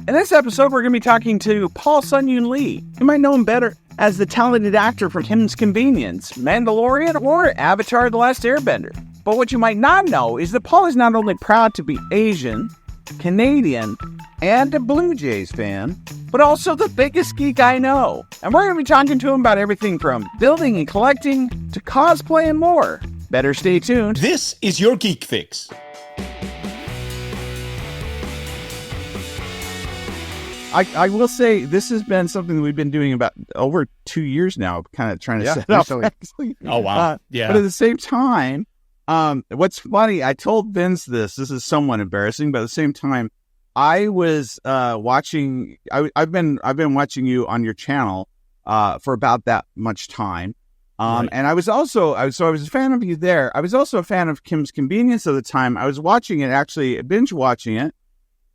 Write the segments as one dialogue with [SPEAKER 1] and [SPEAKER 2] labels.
[SPEAKER 1] In this episode, we're going to be talking to Paul Sun-Hyung Lee. You might know him better as the talented actor from Kim's Convenience, Mandalorian, or Avatar: The Last Airbender. But what you might not know is that Paul is not only proud to be Asian, Canadian, and a Blue Jays fan, but also the biggest geek I know. And we're going to be talking to him about everything from building and collecting to cosplay and more. Better stay tuned.
[SPEAKER 2] This is your Geek Fix.
[SPEAKER 1] I will say this has been something that we've been doing about over 2 years now, kind of trying to set up. Actually.
[SPEAKER 2] Oh, wow. Yeah.
[SPEAKER 1] But at the same time, what's funny, I told Vinz this is somewhat embarrassing, but at the same time, I was watching, I've been watching you on your channel for about that much time.
[SPEAKER 2] Right.
[SPEAKER 1] And I was a fan of you there. I was also a fan of Kim's Convenience at the time. I was watching it, actually binge watching it.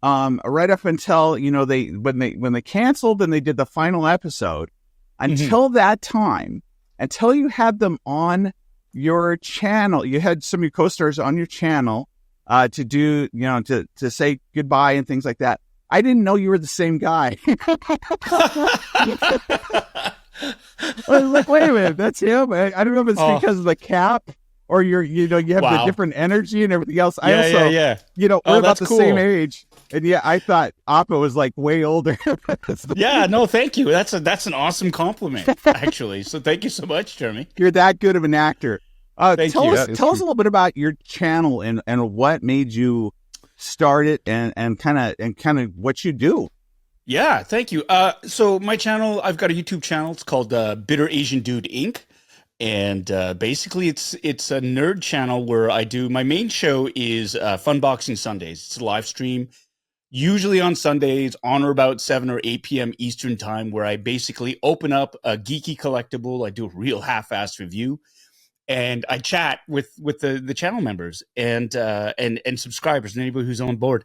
[SPEAKER 1] Right up until, when they canceled and they did the final episode, until that time, until you had them on your channel, you had some of your co-stars on your channel, to do, to say goodbye and things like that. I didn't know you were the same guy. I was like, wait a minute, that's him. I don't know if it's because of the cap or you have the different energy and everything else.
[SPEAKER 2] Yeah.
[SPEAKER 1] We're about the same age. And yeah, I thought Appa was like way older.
[SPEAKER 2] Yeah, no, thank you. That's an awesome compliment, actually. So thank you so much, Jeremy.
[SPEAKER 1] You're that good of an actor. Tell us a little bit about your channel and what made you start it and kind of what you do.
[SPEAKER 2] Yeah, thank you. So my channel, I've got a YouTube channel. It's called Bitterasiandude Inc. And basically, it's a nerd channel where I do, my main show is Funboxing Sundays. It's a live stream, usually on Sundays, on or about 7 or 8 p.m. Eastern time, where I basically open up a geeky collectible. I do a real half-assed review, and I chat with the channel members and subscribers and anybody who's on board.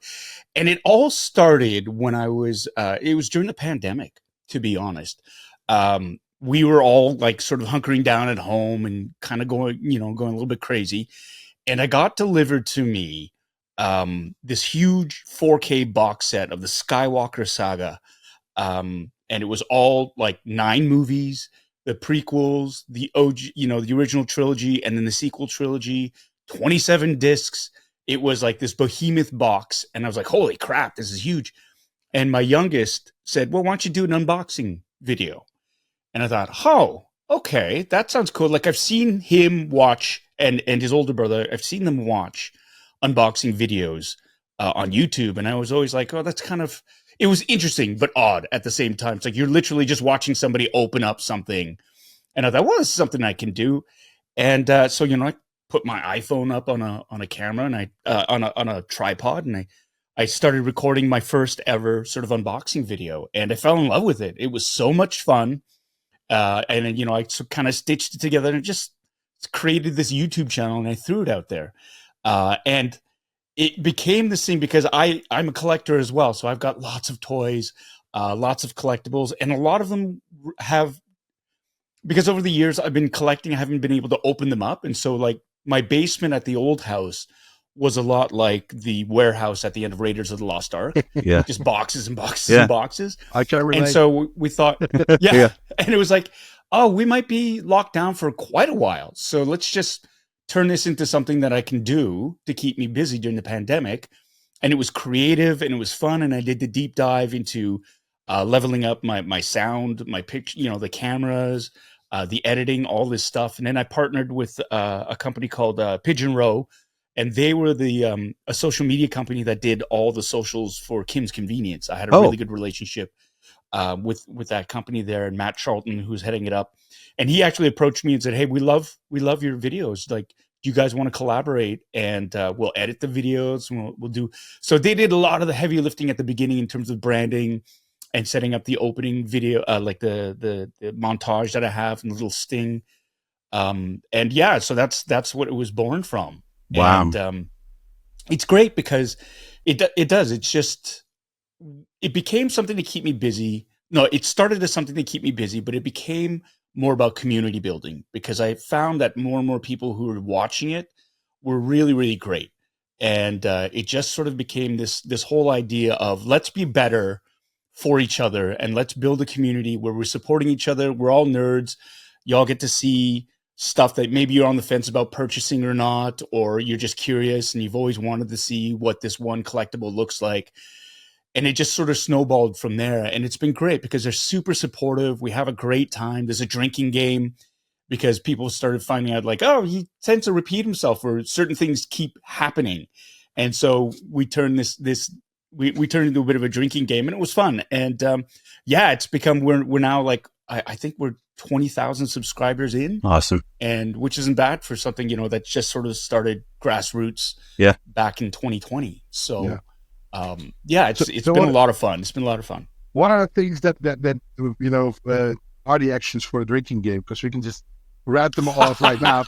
[SPEAKER 2] And it all started when it was during the pandemic, to be honest. We were all like sort of hunkering down at home and kind of going a little bit crazy. And I got delivered to me this huge 4K box set of the Skywalker saga. And it was all like 9 movies, the prequels, the OG, the original trilogy, and then the sequel trilogy, 27 discs. It was like this behemoth box. And I was like, holy crap, this is huge. And my youngest said, well, why don't you do an unboxing video? And I thought, oh, okay, that sounds cool. Like I've seen him watch and his older brother, I've seen them watch unboxing videos on YouTube. And I was always like, oh, it was interesting, but odd at the same time. It's like you're literally just watching somebody open up something. And I thought, well, this is something I can do. And so, I put my iPhone up on a camera and on a tripod, and I started recording my first ever sort of unboxing video. And I fell in love with it. It was so much fun. And then, I kind of stitched it together and just created this YouTube channel, and I threw it out there. And it became this thing because I'm a collector as well. So I've got lots of toys, lots of collectibles, and a lot of them because over the years I've been collecting, I haven't been able to open them up. And so like my basement at the old house was a lot like the warehouse at the end of Raiders of the Lost Ark.
[SPEAKER 1] Yeah.
[SPEAKER 2] Just boxes and boxes and boxes.
[SPEAKER 1] I can't relate.
[SPEAKER 2] And so we thought, and it was like, oh, we might be locked down for quite a while. So let's just turn this into something that I can do to keep me busy during the pandemic. And it was creative and it was fun. And I did the deep dive into leveling up my sound, my picture, the cameras, the editing, all this stuff. And then I partnered with a company called Pigeon Row. And they were a social media company that did all the socials for Kim's Convenience. I had a really good relationship with that company there, and Matt Charlton, who's heading it up. And he actually approached me and said, "Hey, we love your videos. Like, do you guys want to collaborate? And we'll edit the videos. And we'll do." So they did a lot of the heavy lifting at the beginning in terms of branding and setting up the opening video, like the montage that I have and the little sting. And yeah, so that's what it was born from.
[SPEAKER 1] Wow.
[SPEAKER 2] And it's great because it does. It's just, it became something to keep me busy. No, it started as something to keep me busy, but it became more about community building because I found that more and more people who were watching it were really, really great. And it just sort of became this whole idea of let's be better for each other, and let's build a community where we're supporting each other. We're all nerds. Y'all get to see stuff that maybe you're on the fence about purchasing or not, or you're just curious and you've always wanted to see what this one collectible looks like. And it just sort of snowballed from there. And it's been great because they're super supportive. We have a great time. There's a drinking game because people started finding out like, oh, he tends to repeat himself, or certain things keep happening. And so we turned we turned into a bit of a drinking game, and it was fun. And yeah, it's become, we're now like, I think we're 20,000 subscribers in.
[SPEAKER 1] Awesome.
[SPEAKER 2] And which isn't bad for something, that just sort of started grassroots back in 2020. So it's been a lot of fun. It's been a lot of fun.
[SPEAKER 3] What are the things that are the actions for a drinking game? Because we can just wrap them off right now.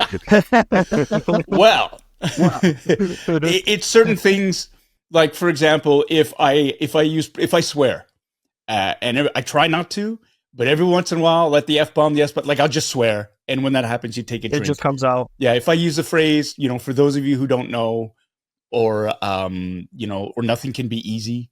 [SPEAKER 2] Well, it's certain things. Like, for example, if I swear, and I try not to, but every once in a while, let the F-bomb, like I'll just swear. And when that happens, you take a drink.
[SPEAKER 4] It just comes out.
[SPEAKER 2] Yeah. If I use a phrase, for those of you who don't know, or nothing can be easy,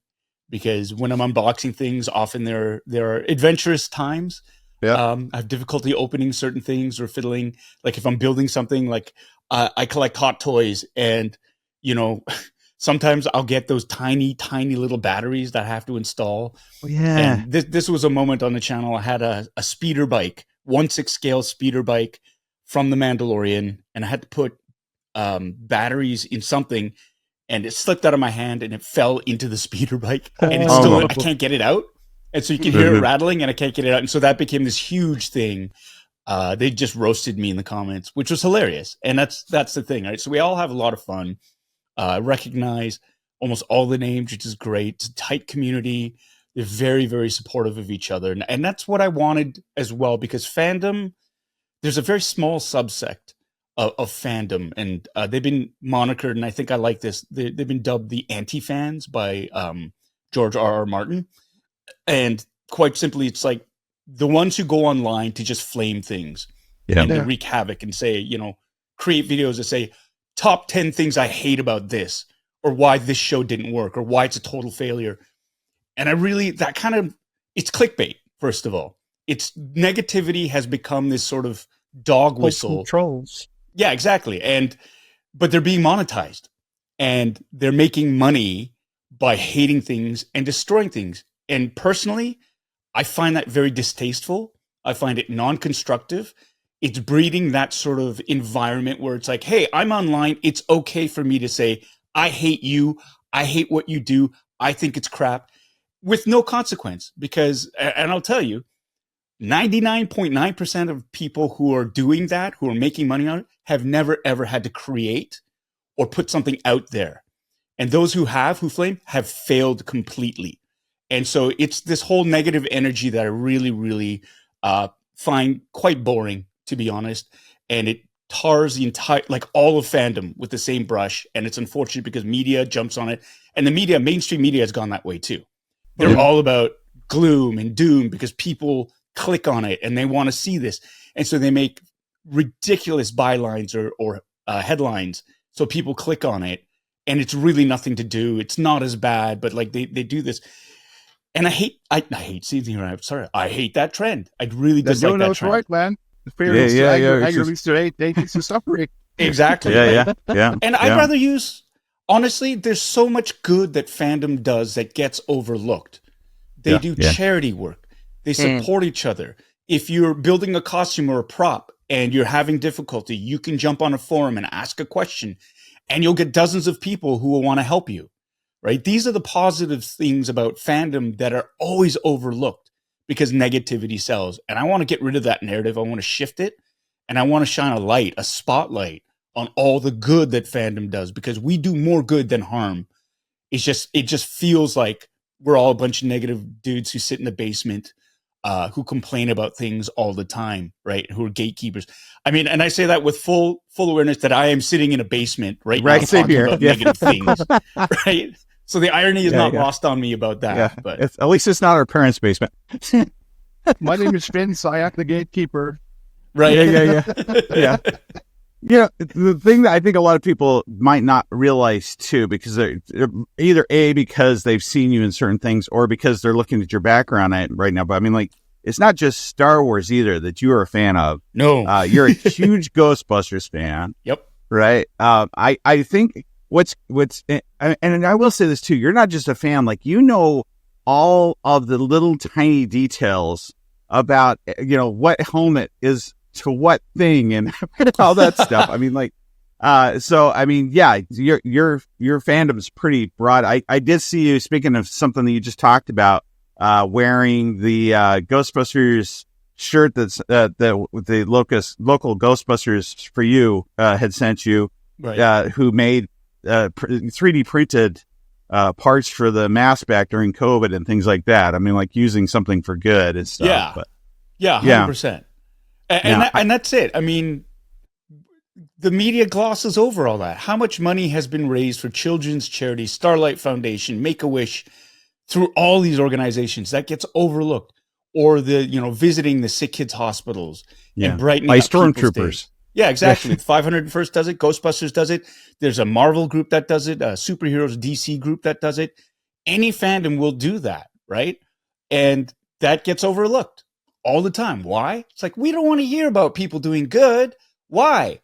[SPEAKER 2] because when I'm unboxing things, often there are adventurous times. Yeah. I have difficulty opening certain things or fiddling. Like if I'm building something, like I collect hot toys, and, sometimes I'll get those tiny, tiny little batteries that I have to install.
[SPEAKER 1] Oh, yeah.
[SPEAKER 2] And this was a moment on the channel. I had a speeder bike, 1/6 scale speeder bike from the Mandalorian, and I had to put batteries in something, and it slipped out of my hand and it fell into the speeder bike, and it's still, I can't get it out. And so you can hear it rattling, and I can't get it out. And so that became this huge thing. They just roasted me in the comments, which was hilarious. And that's the thing, right? So we all have a lot of fun. Recognize almost all the names, which is great. It's a tight community. They're very, very supportive of each other. And that's what I wanted as well, because fandom, there's a very small subsect of fandom, and they've been monikered, and I think I like this. They've been dubbed the anti-fans by George R.R. Martin. And quite simply, it's like the ones who go online to just flame things and to wreak havoc and say, create videos that say, top 10 things I hate about this, or why this show didn't work, or why it's a total failure. And it's clickbait, first of all. It's negativity has become this sort of dog whistle.
[SPEAKER 4] Trolls.
[SPEAKER 2] Yeah, exactly. But they're being monetized, and they're making money by hating things and destroying things. And personally, I find that very distasteful. I find it non-constructive. It's breeding that sort of environment where it's like, hey, I'm online. It's okay for me to say, I hate you. I hate what you do. I think it's crap, with no consequence. Because, and I'll tell you, 99.9% of people who are doing that, who are making money on it, have never, ever had to create or put something out there. And those who flame, have failed completely. And so it's this whole negative energy that I really, really find quite boring, to be honest. And it tars the entire, like all of fandom with the same brush. And it's unfortunate because media jumps on it. And the media, mainstream media, has gone that way too. They're all about gloom and doom because people click on it and they want to see this. And so they make ridiculous bylines or headlines so people click on it. And it's really nothing to do. It's not as bad, but like they do this. And I hate seeing here. I'm sorry. I hate that trend. I really dislike that trend.
[SPEAKER 3] Right, man. The fear is anger leads to hate leads to suffering.
[SPEAKER 2] Exactly.
[SPEAKER 1] Yeah.
[SPEAKER 2] And I'd rather use, honestly, there's so much good that fandom does that gets overlooked. They do charity work. They support each other. If you're building a costume or a prop and you're having difficulty, you can jump on a forum and ask a question, and you'll get dozens of people who will want to help you. Right? These are the positive things about fandom that are always overlooked because negativity sells. And I want to get rid of that narrative. I want to shift it, and I want to shine a spotlight on all the good that fandom does, because we do more good than harm. It just feels like we're all a bunch of negative dudes who sit in the basement, who complain about things all the time, right? Who are gatekeepers. I mean, and I say that with full awareness that I am sitting in a basement right now talking about negative things, right? So the irony is not lost on me about that.
[SPEAKER 1] Yeah.
[SPEAKER 2] But
[SPEAKER 1] at least it's not our parents' basement.
[SPEAKER 3] My name is Vinz. I am the gatekeeper.
[SPEAKER 2] Right.
[SPEAKER 1] Yeah. Yeah, the thing that I think a lot of people might not realize too, because they're either because they've seen you in certain things, or because they're looking at your background right now. But I mean, like, it's not just Star Wars either that you are a fan of.
[SPEAKER 2] No,
[SPEAKER 1] you're a huge Ghostbusters fan.
[SPEAKER 2] Yep.
[SPEAKER 1] Right. I think what's and I will say this too. You're not just a fan. Like, you know, all of the little tiny details about, you know, what helmet is to what thing and all that stuff. I mean, like, so I mean, yeah, your fandom is pretty broad. I did see you, speaking of something that you just talked about, wearing the Ghostbusters shirt that's the local Ghostbusters for you had sent you,
[SPEAKER 2] right.
[SPEAKER 1] Who made 3D printed parts for the mask back during COVID and things like that. I mean, like, using something for good and stuff.
[SPEAKER 2] Yeah,
[SPEAKER 1] but,
[SPEAKER 2] 100%. And that's it. I mean, the media glosses over all that. How much money has been raised for children's charities, Starlight Foundation, Make-A-Wish, through all these organizations that gets overlooked, or visiting the sick kids hospitals and brightening
[SPEAKER 1] by
[SPEAKER 2] up
[SPEAKER 1] stormtroopers.
[SPEAKER 2] Yeah, exactly. 501st does it. Ghostbusters does it. There's a Marvel group that does it. A superheroes DC group that does it. Any fandom will do that, right? And that gets overlooked all the time. Why? It's like, we don't want to hear about people doing good. Why?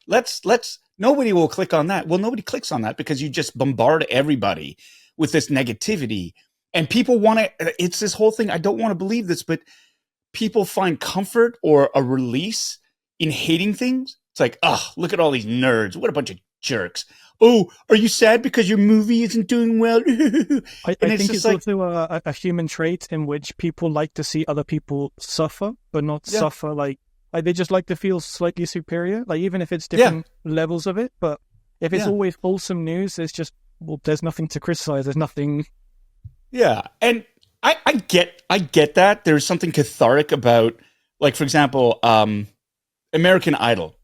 [SPEAKER 2] Nobody will click on that. Well, nobody clicks on that because you just bombard everybody with this negativity. And people want to, it's this whole thing. I don't want to believe this, but people find comfort or a release in hating things. It's like, oh, look at all these nerds. What a bunch of jerks. Oh, are you sad because your movie isn't doing well?
[SPEAKER 4] I think it's like, also a human trait in which people like to see other people suffer, but not suffer like they just like to feel slightly superior, like, even if it's different levels of it. But if it's always wholesome news, it's just, well, there's nothing to criticize. There's nothing.
[SPEAKER 2] Yeah, and I get that. There's something cathartic about, like, for example, American Idol.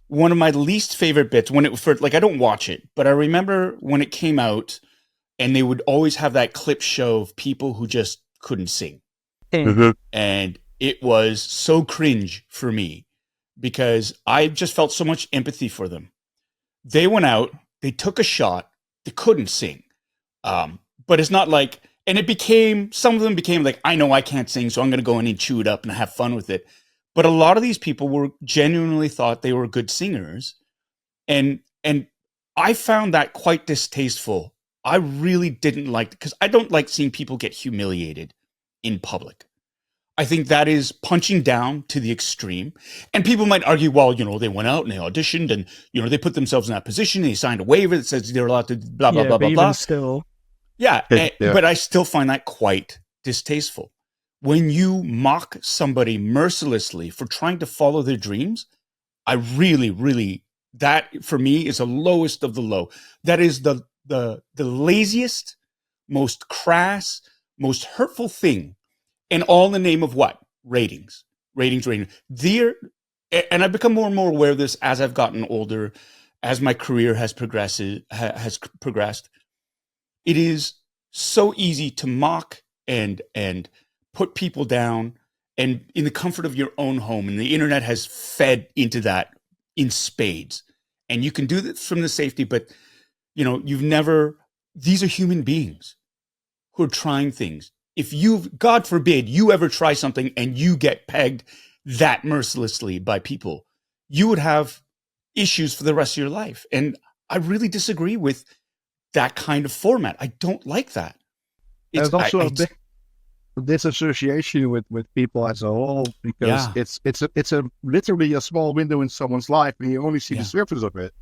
[SPEAKER 2] One of my least favorite bits, when it first, like, I don't watch it, but I remember when it came out, and they would always have that clip show of people who just couldn't sing.
[SPEAKER 1] Mm-hmm.
[SPEAKER 2] And it was so cringe for me because I just felt so much empathy for them. They went out, they took a shot, they couldn't sing. But it's not like, and some of them became like, I know I can't sing, so I'm going to go in and chew it up and have fun with it. But a lot of these people were genuinely thought they were good singers. And I found that quite distasteful. I really didn't like it because I don't like seeing people get humiliated in public. I think that is punching down to the extreme. And people might argue, well, they went out and they auditioned and, they put themselves in that position. And they signed a waiver that says they're allowed to blah, blah, blah, blah, blah.
[SPEAKER 4] Still.
[SPEAKER 2] Yeah. But I still find that quite distasteful. When you mock somebody mercilessly for trying to follow their dreams, I really, really, that for me is the lowest of the low. That is the laziest, most crass, most hurtful thing. And all in the name of what? Ratings. And I've become more and more aware of this as I've gotten older, as my career has progressed. It is so easy to mock and put people down, and in the comfort of your own home. And the internet has fed into that in spades. And you can do this from the safety, but these are human beings who are trying things. If God forbid, you ever try something and you get pegged that mercilessly by people, you would have issues for the rest of your life. And I really disagree with that kind of format. I don't like that.
[SPEAKER 3] There's also a big disassociation with people as a whole, because it's literally a small window in someone's life, and you only see the surface of it.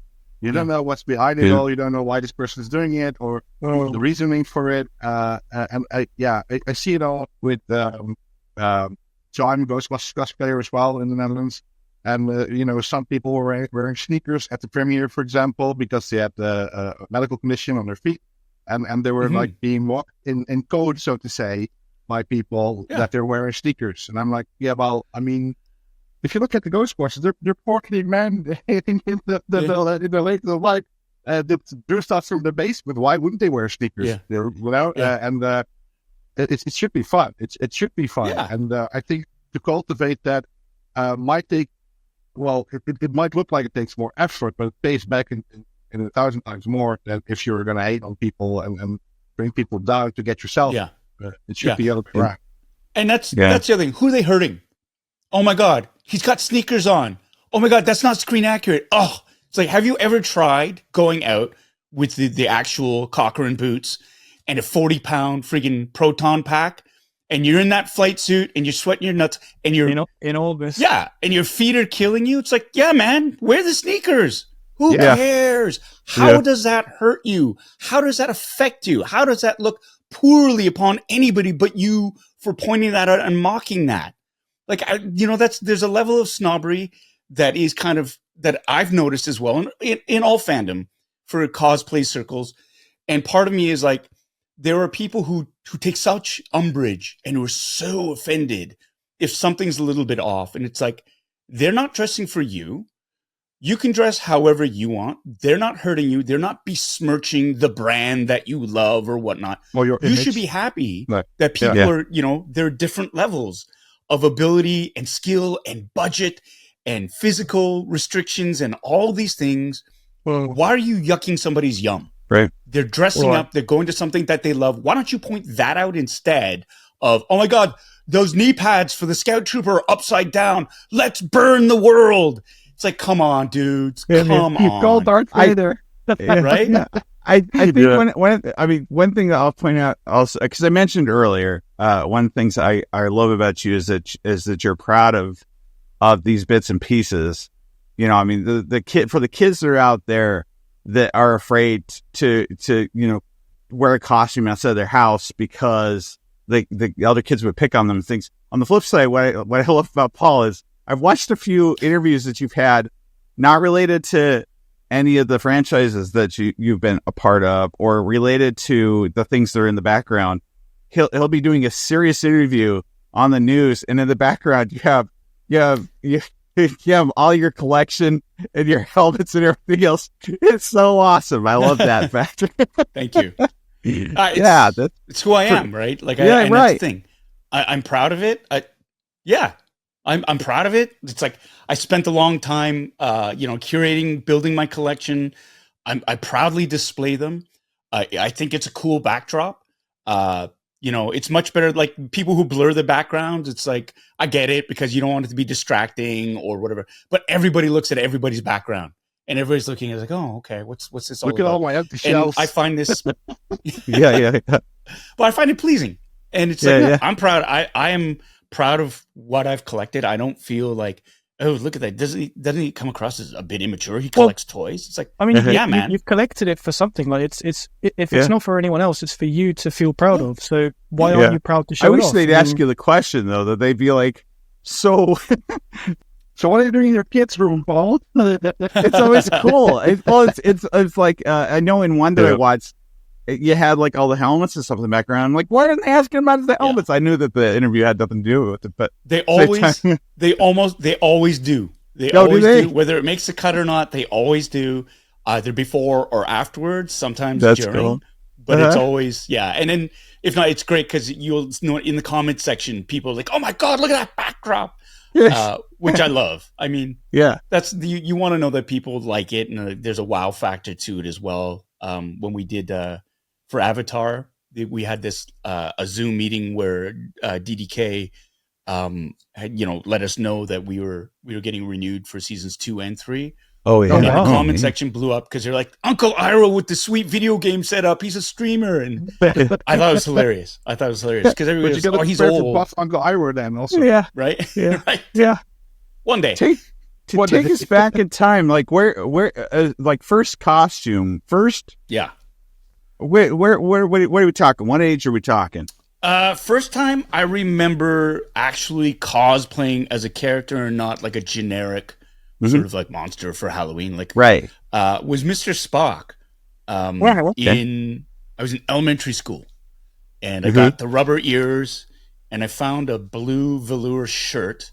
[SPEAKER 3] You don't know what's behind it all. You don't know why this person is doing it or the reasoning for it. And I see it all with. So I'm a Ghostbusters cosplayer as well in the Netherlands, and some people were wearing sneakers at the premiere, for example, because they had a medical condition on their feet, and they were like being mocked in code, so to say, by people that they're wearing sneakers. And I'm like, yeah, well, I mean, if you look at the Ghostbusters, they're portly men in the late of life. They're stuff from the basement. Why wouldn't they wear sneakers? And it should be fun. It should be fun. Yeah. And I think to cultivate that might take well, it might look like it takes more effort, but it pays back in 1,000 times more than if you're going to hate on people and bring people down to get yourself.
[SPEAKER 2] Yeah.
[SPEAKER 3] It should be the other way around.
[SPEAKER 2] And that's the other thing. Who are they hurting? Oh my God, he's got sneakers on. Oh my God, that's not screen accurate. Oh, it's like, have you ever tried going out with the actual Cochrane boots and a 40-pound friggin' proton pack, and you're in that flight suit and you're sweating your nuts and you're
[SPEAKER 4] in all this.
[SPEAKER 2] Yeah, and your feet are killing you. It's like, yeah, man, wear the sneakers. Who cares? How does that hurt you? How does that affect you? How does that look poorly upon anybody but you for pointing that out and mocking that? Like, there's a level of snobbery that is kind of, that I've noticed as well in all fandom for cosplay circles. And part of me is like, there are people who take such umbrage and who are so offended if something's a little bit off. And it's like, they're not dressing for you. You can dress however you want. They're not hurting you. They're not besmirching the brand that you love or whatnot.
[SPEAKER 3] Well,
[SPEAKER 2] you should be happy that people are, there are different levels of ability and skill and budget and physical restrictions and all these things.
[SPEAKER 3] Well,
[SPEAKER 2] why are you yucking somebody's yum?
[SPEAKER 1] Right.
[SPEAKER 2] They're dressing up. They're going to something that they love. Why don't you point that out instead of, oh my God, those knee pads for the Scout Trooper are upside down. Let's burn the world. It's like, come on, dudes. Come on.
[SPEAKER 4] You call Darth Vader.
[SPEAKER 2] Right?
[SPEAKER 1] I think one thing that I'll point out also, because I mentioned earlier, one of the things I love about you is that you're proud of these bits and pieces. The kids that are out there that are afraid to wear a costume outside of their house because the other kids would pick on them and things. On the flip side, what I love about Paul is I've watched a few interviews that you've had, not related to any of the franchises that you've been a part of or related to the things that are in the background. He'll be doing a serious interview on the news, and in the background you have all your collection and your helmets and everything else. It's so awesome. I love that fact.
[SPEAKER 2] Thank you. It's who I am, right? Like,
[SPEAKER 1] right.
[SPEAKER 2] That's the thing. I'm proud of it. I'm proud of it. It's like I spent a long time, curating, building my collection. I proudly display them. I think it's a cool backdrop. It's much better. Like, people who blur the backgrounds, it's like, I get it because you don't want it to be distracting or whatever. But everybody looks at everybody's background, and everybody's looking at like, oh, okay, what's this all
[SPEAKER 3] Look
[SPEAKER 2] about?
[SPEAKER 3] at all my empty shelves.
[SPEAKER 2] And I find this,
[SPEAKER 1] yeah.
[SPEAKER 2] But I find it pleasing, and it's I'm proud. I am proud of what I've collected. I don't feel like, oh, look at that. Doesn't he come across as a bit immature? He collects toys. It's like, man.
[SPEAKER 4] You've collected it for something. Like, it's not for anyone else, it's for you to feel proud of. So why aren't you proud to show it off?
[SPEAKER 1] I wish they'd ask you the question, though, that they'd be like, so what are you doing in your kids' room, Paul? It's always cool. It's like, I know in one that I watched, you had like all the helmets and stuff in the background. I'm like, why aren't they asking about the helmets? I knew that the interview had nothing to do with it, but
[SPEAKER 2] they always do. They always do. Whether it makes the cut or not, they always do, either before or afterwards, sometimes during. Cool. But it's always, And then if not, it's great because you'll know in the comment section, people are like, oh my God, look at that backdrop. Which I love. I mean, that's you want to know that people like it, and there's a wow factor to it as well. When we did for Avatar, we had this a Zoom meeting where DDK had let us know that we were getting renewed for seasons 2 and 3.
[SPEAKER 1] Oh yeah,
[SPEAKER 2] and the comment section blew up because they're like, Uncle Ira with the sweet video game setup. He's a streamer, and I thought it was hilarious. Because everybody was, oh, he's old.
[SPEAKER 3] Buff Uncle Ira then also.
[SPEAKER 1] Yeah,
[SPEAKER 2] right.
[SPEAKER 1] Yeah,
[SPEAKER 2] right?
[SPEAKER 1] Yeah.
[SPEAKER 2] One day.
[SPEAKER 1] Take us back in time, like where like first costume, first.
[SPEAKER 2] Yeah.
[SPEAKER 1] Where what are we talking? What age are we talking?
[SPEAKER 2] First time I remember actually cosplaying as a character and not like a generic sort of like monster for Halloween. Like,
[SPEAKER 1] right.
[SPEAKER 2] Was Mr. Spock. I was in elementary school, and I got the rubber ears, and I found a blue velour shirt,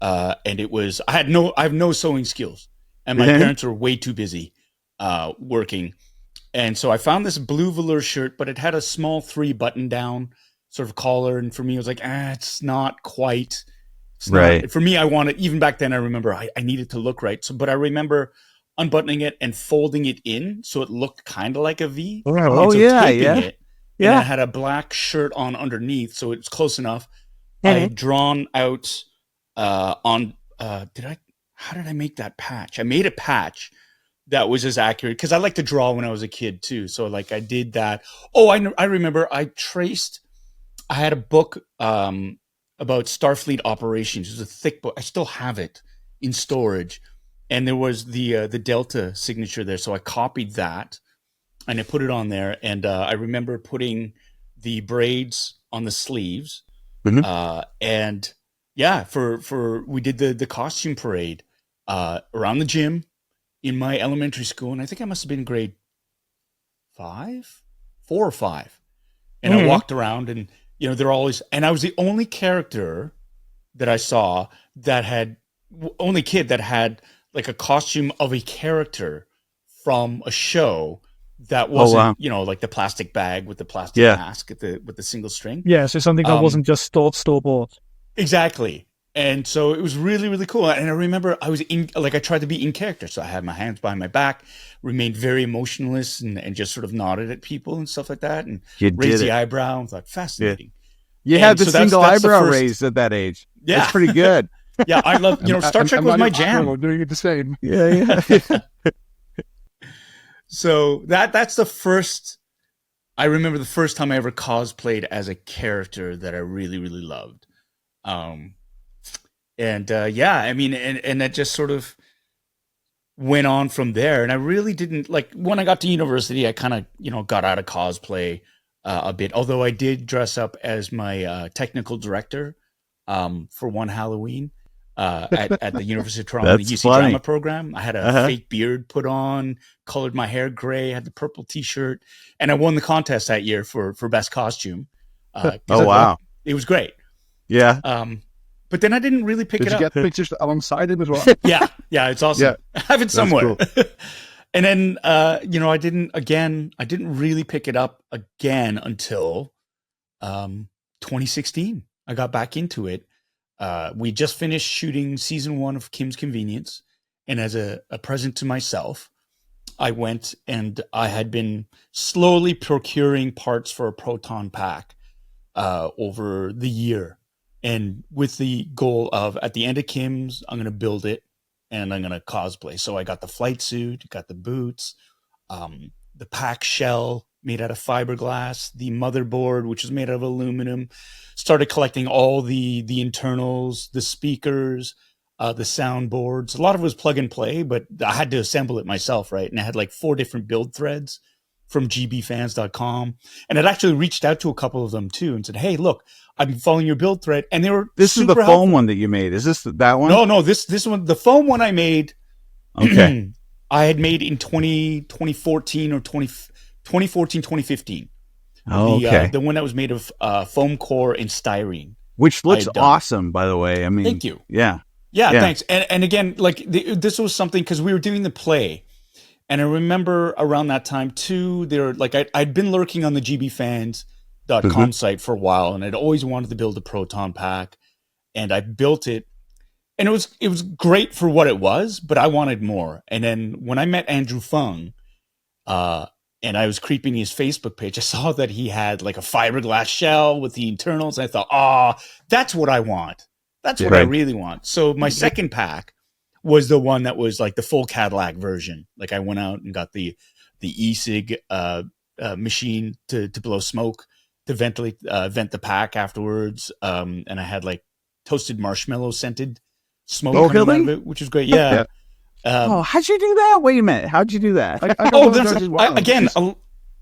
[SPEAKER 2] and it was I have no sewing skills, and my parents were way too busy working, and so I found this blue velour shirt, but it had a small 3 button down sort of collar, and for me it was like, it's not quite It's not, for me, I wanted, even back then, I remember I needed to look right. So, but I remember unbuttoning it and folding it in so it looked kind of like a V.
[SPEAKER 1] Oh,
[SPEAKER 2] so
[SPEAKER 1] yeah,
[SPEAKER 2] taping
[SPEAKER 1] yeah.
[SPEAKER 2] it, and I had a black shirt on underneath, so it's close enough. I had drawn out how did I make that patch? I made a patch that was as accurate because I like to draw when I was a kid too. So like I did that. Oh, I remember I had a book about Starfleet operations. It was a thick book. I still have it in storage. And there was the Delta signature there. So I copied that and I put it on there. And I remember putting the braids on the sleeves. And yeah, we did the costume parade around the gym in my elementary school. And I think I must have been grade 4 or 5. And I walked around and, they're always, and I was the only character that I saw only kid that had like a costume of a character from a show that wasn't, like the plastic bag with the plastic mask with the single string.
[SPEAKER 4] Yeah, so something that wasn't just store bought.
[SPEAKER 2] Exactly. And so it was really, really cool. And I remember I tried to be in character. So I had my hands behind my back, remained very emotionless and just sort of nodded at people and stuff like that. And raised the eyebrow. I thought, fascinating.
[SPEAKER 1] You had the single eyebrow raised at that age. Yeah. That's pretty good.
[SPEAKER 2] Yeah, I love, Star Trek was my jam.
[SPEAKER 3] I'm doing it the same.
[SPEAKER 1] Yeah.
[SPEAKER 2] So that's the first, I remember the first time I ever cosplayed as a character that I really, really loved. And that just sort of went on from there. And I really didn't, like, when I got to university, I kind of, got out of cosplay a bit, although I did dress up as my technical director for one Halloween. At the University of Toronto, the UC drama program. I had a fake beard put on, colored my hair gray, had the purple t-shirt, and I won the contest that year for best costume.
[SPEAKER 1] Wow.
[SPEAKER 2] It was great.
[SPEAKER 1] Yeah.
[SPEAKER 2] But then I didn't really pick it up.
[SPEAKER 3] Did you get pictures alongside him as well?
[SPEAKER 2] Yeah, it's awesome. Yeah. I have it somewhere. Cool. And then, I didn't really pick it up again until 2016. I got back into it. We just finished shooting season 1 of Kim's Convenience. And as a present to myself, I went and I had been slowly procuring parts for a proton pack over the year. And with the goal of, at the end of Kim's, I'm going to build it and I'm going to cosplay. So I got the flight suit, got the boots, the pack shell made out of fiberglass, the motherboard, which was made out of aluminum. Started collecting all the internals, the speakers, the soundboards. A lot of it was plug and play, but I had to assemble it myself, right? And I had like 4 different build threads from gbfans.com. And I'd actually reached out to a couple of them too and said, hey, look, I'm following your build thread. And they were
[SPEAKER 1] This is the foam one that you made. Is this that one?
[SPEAKER 2] No, this one, the foam one I made,
[SPEAKER 1] okay.
[SPEAKER 2] I had made in 2014 or 2014, 2015.
[SPEAKER 1] Oh, okay.
[SPEAKER 2] The one that was made of foam core and styrene.
[SPEAKER 1] Which looks awesome, by the way. I mean,
[SPEAKER 2] thank you.
[SPEAKER 1] Yeah,
[SPEAKER 2] thanks. And again, like this was something because we were doing the play. And I remember around that time too, I'd been lurking on the gbfans.com site for a while, and I'd always wanted to build a proton pack, and I built it, and it was great for what it was, but I wanted more. And then when I met Andrew Fung, and I was creeping his Facebook page, I saw that he had like a fiberglass shell with the internals. And I thought, that's what I want. That's what I really want. So my second pack was the one that was like the full Cadillac version. Like I went out and got the e-cig machine to blow smoke to vent the pack afterwards. And I had like toasted marshmallow scented smoke coming out of it, which is great. Yeah.
[SPEAKER 1] How'd you do that? Wait a minute. How'd you do that?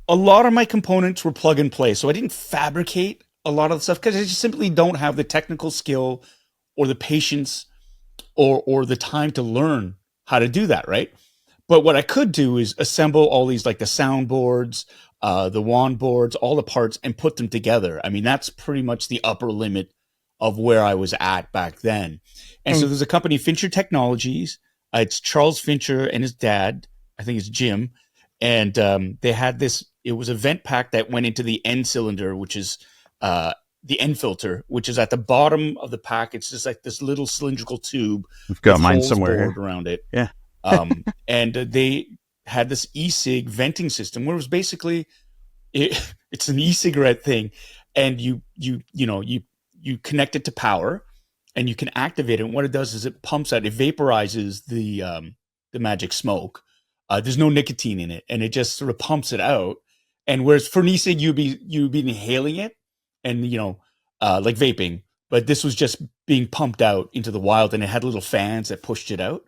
[SPEAKER 2] A lot of my components were plug and play. So I didn't fabricate a lot of the stuff because I just simply don't have the technical skill or the patience or the time to learn how to do that, right? But what I could do is assemble all these, like the soundboards, the wand boards, all the parts, and put them together. I mean, that's pretty much the upper limit of where I was at back then. And so there's a company, Fincher Technologies. It's Charles Fincher and his dad. I think it's Jim. And they had this, it was a vent pack that went into the end cylinder, which is the end filter, which is at the bottom of the pack. It's just like this little cylindrical tube.
[SPEAKER 1] We've got mine somewhere
[SPEAKER 2] around it.
[SPEAKER 1] Yeah.
[SPEAKER 2] And they had this e-cig venting system where it was basically it's an e-cigarette thing, and you connect it to power, and you can activate it. And what it does is it pumps out, it vaporizes the magic smoke. There's no nicotine in it, and it just sort of pumps it out. And whereas for an e-cig, you'd be inhaling it, and like vaping, but this was just being pumped out into the wild, and it had little fans that pushed it out.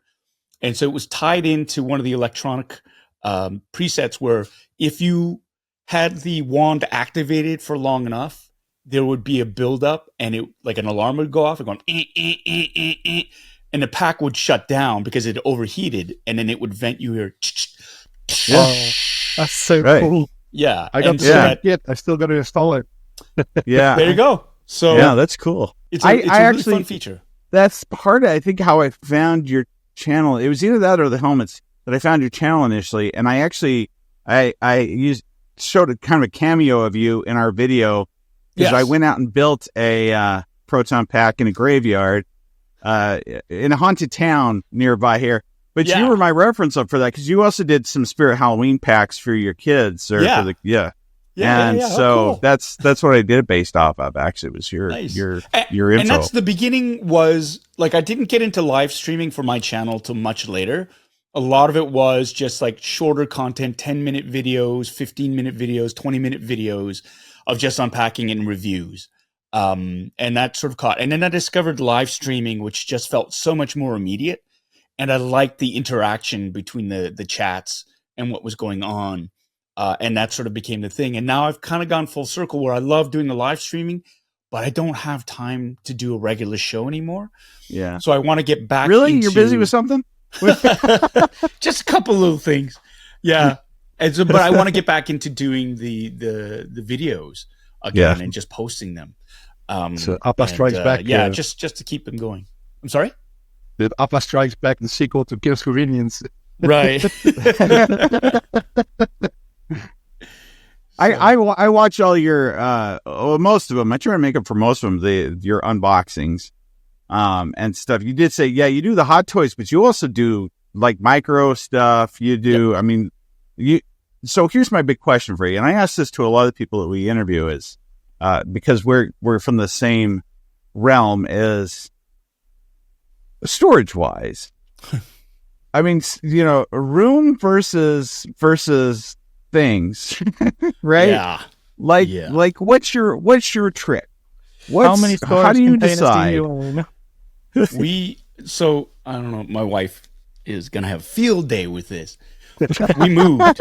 [SPEAKER 2] And so it was tied into one of the electronic presets where if you had the wand activated for long enough, there would be a buildup, and it like an alarm would go off and going, and the pack would shut down because it overheated, and then it would vent you here.
[SPEAKER 4] Oh, that's so cool.
[SPEAKER 2] Yeah.
[SPEAKER 3] I got I still got to install it.
[SPEAKER 1] Yeah.
[SPEAKER 2] There you go. So
[SPEAKER 1] yeah, that's cool.
[SPEAKER 2] It's a really fun feature.
[SPEAKER 1] That's part of, I think, how I found your channel. It was either that or the helmets that I found your channel initially. And I actually, showed a kind of a cameo of you in our video because I went out and built a proton pack in a graveyard in a haunted town nearby here. But you were my reference up for that because you also did some Spirit Halloween packs for your kids. So
[SPEAKER 2] cool.
[SPEAKER 1] that's what I did it based off of. Actually, it was your info.
[SPEAKER 2] And that's the beginning. Was like I didn't get into live streaming for my channel till much later. A lot of it was just like shorter content, 10-minute videos, 15-minute videos, 20-minute videos of just unpacking and reviews. And that sort of caught. And then I discovered live streaming, which just felt so much more immediate. And I liked the interaction between the chats and what was going on. And that sort of became the thing. And now I've kind of gone full circle where I love doing the live streaming, but I don't have time to do a regular show anymore.
[SPEAKER 1] Yeah.
[SPEAKER 2] So I want to get back
[SPEAKER 1] You're busy with something?
[SPEAKER 2] Just a couple little things. Yeah. And so, but I want to get back into doing the videos again and just posting them.
[SPEAKER 3] So Appa Strikes Back.
[SPEAKER 2] Yeah, just to keep them going. I'm sorry?
[SPEAKER 3] The Appa Strikes Back, the sequel to Kim's Convenience.
[SPEAKER 2] Right.
[SPEAKER 1] I watch all your most of them. I try to make up for most of them. Your unboxings, and stuff. You did say you do the hot toys, but you also do like micro stuff. You do. Yep. I mean, So here's my big question for you, and I ask this to a lot of people that we interview, is because we're from the same realm, is storage wise. I mean, room versus things, right?
[SPEAKER 2] Yeah.
[SPEAKER 1] Like what's your trick?
[SPEAKER 4] How many storage
[SPEAKER 1] how do you
[SPEAKER 4] containers
[SPEAKER 1] decide?
[SPEAKER 4] do you own?
[SPEAKER 2] So I don't know. My wife is gonna have a field day with this. We moved.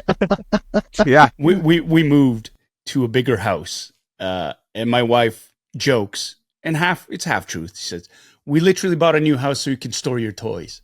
[SPEAKER 1] Yeah,
[SPEAKER 2] we moved to a bigger house, and my wife jokes, and it's half truth. She says, "We literally bought a new house so you can store your toys."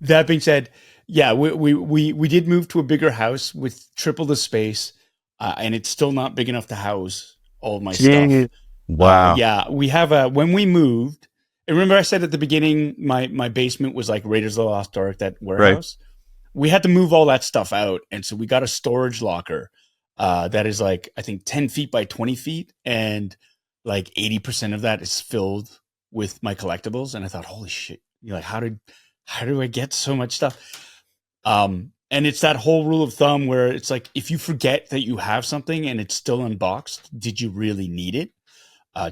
[SPEAKER 2] That being said, yeah, we did move to a bigger house with triple the space, and it's still not big enough to house all of my stuff.
[SPEAKER 1] Wow.
[SPEAKER 2] Yeah, we have when we moved. And remember I said at the beginning, my basement was like Raiders of the Lost Ark, that warehouse. Right. We had to move all that stuff out. And so we got a storage locker that is like, I think 10 feet by 20 feet. And like 80% of that is filled with my collectibles. And I thought, holy shit, how do I get so much stuff? And it's that whole rule of thumb where it's like, if you forget that you have something and it's still unboxed, did you really need it?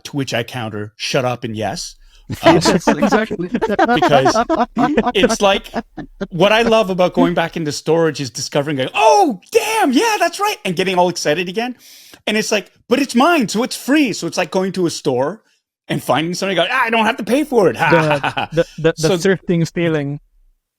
[SPEAKER 2] To which I counter, shut up and yes.
[SPEAKER 3] Exactly.
[SPEAKER 2] Because it's like, what I love about going back into storage is discovering, oh, damn, yeah, that's right, and getting all excited again. And it's like, but it's mine, so it's free. So it's like going to a store and finding something, I don't have to pay for it.
[SPEAKER 4] The thrifting feeling.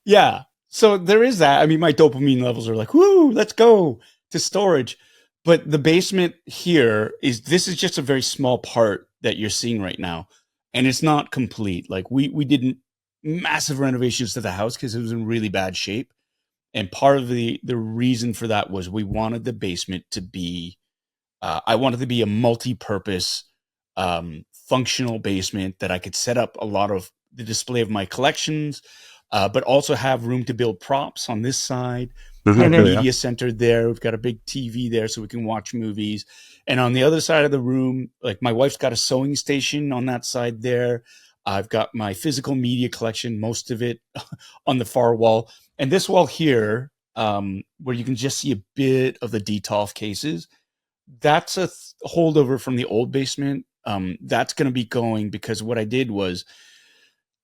[SPEAKER 2] Yeah. So there is that. I mean, my dopamine levels are like, whoo, let's go to storage. But the basement here this is just a very small part that you're seeing right now. And it's not complete. Like we did massive renovations to the house because it was in really bad shape. And part of the reason for that was we wanted the basement to be, I wanted to be a multi-purpose, functional basement that I could set up a lot of the display of my collections, but also have room to build props on this side media center there. We've got a big TV there so we can watch movies. And on the other side of the room, like my wife's got a sewing station on that side there. I've got my physical media collection, most of it on the far wall. And this wall here, where you can just see a bit of the Detolf cases, that's a holdover from the old basement. That's going to be going because what I did was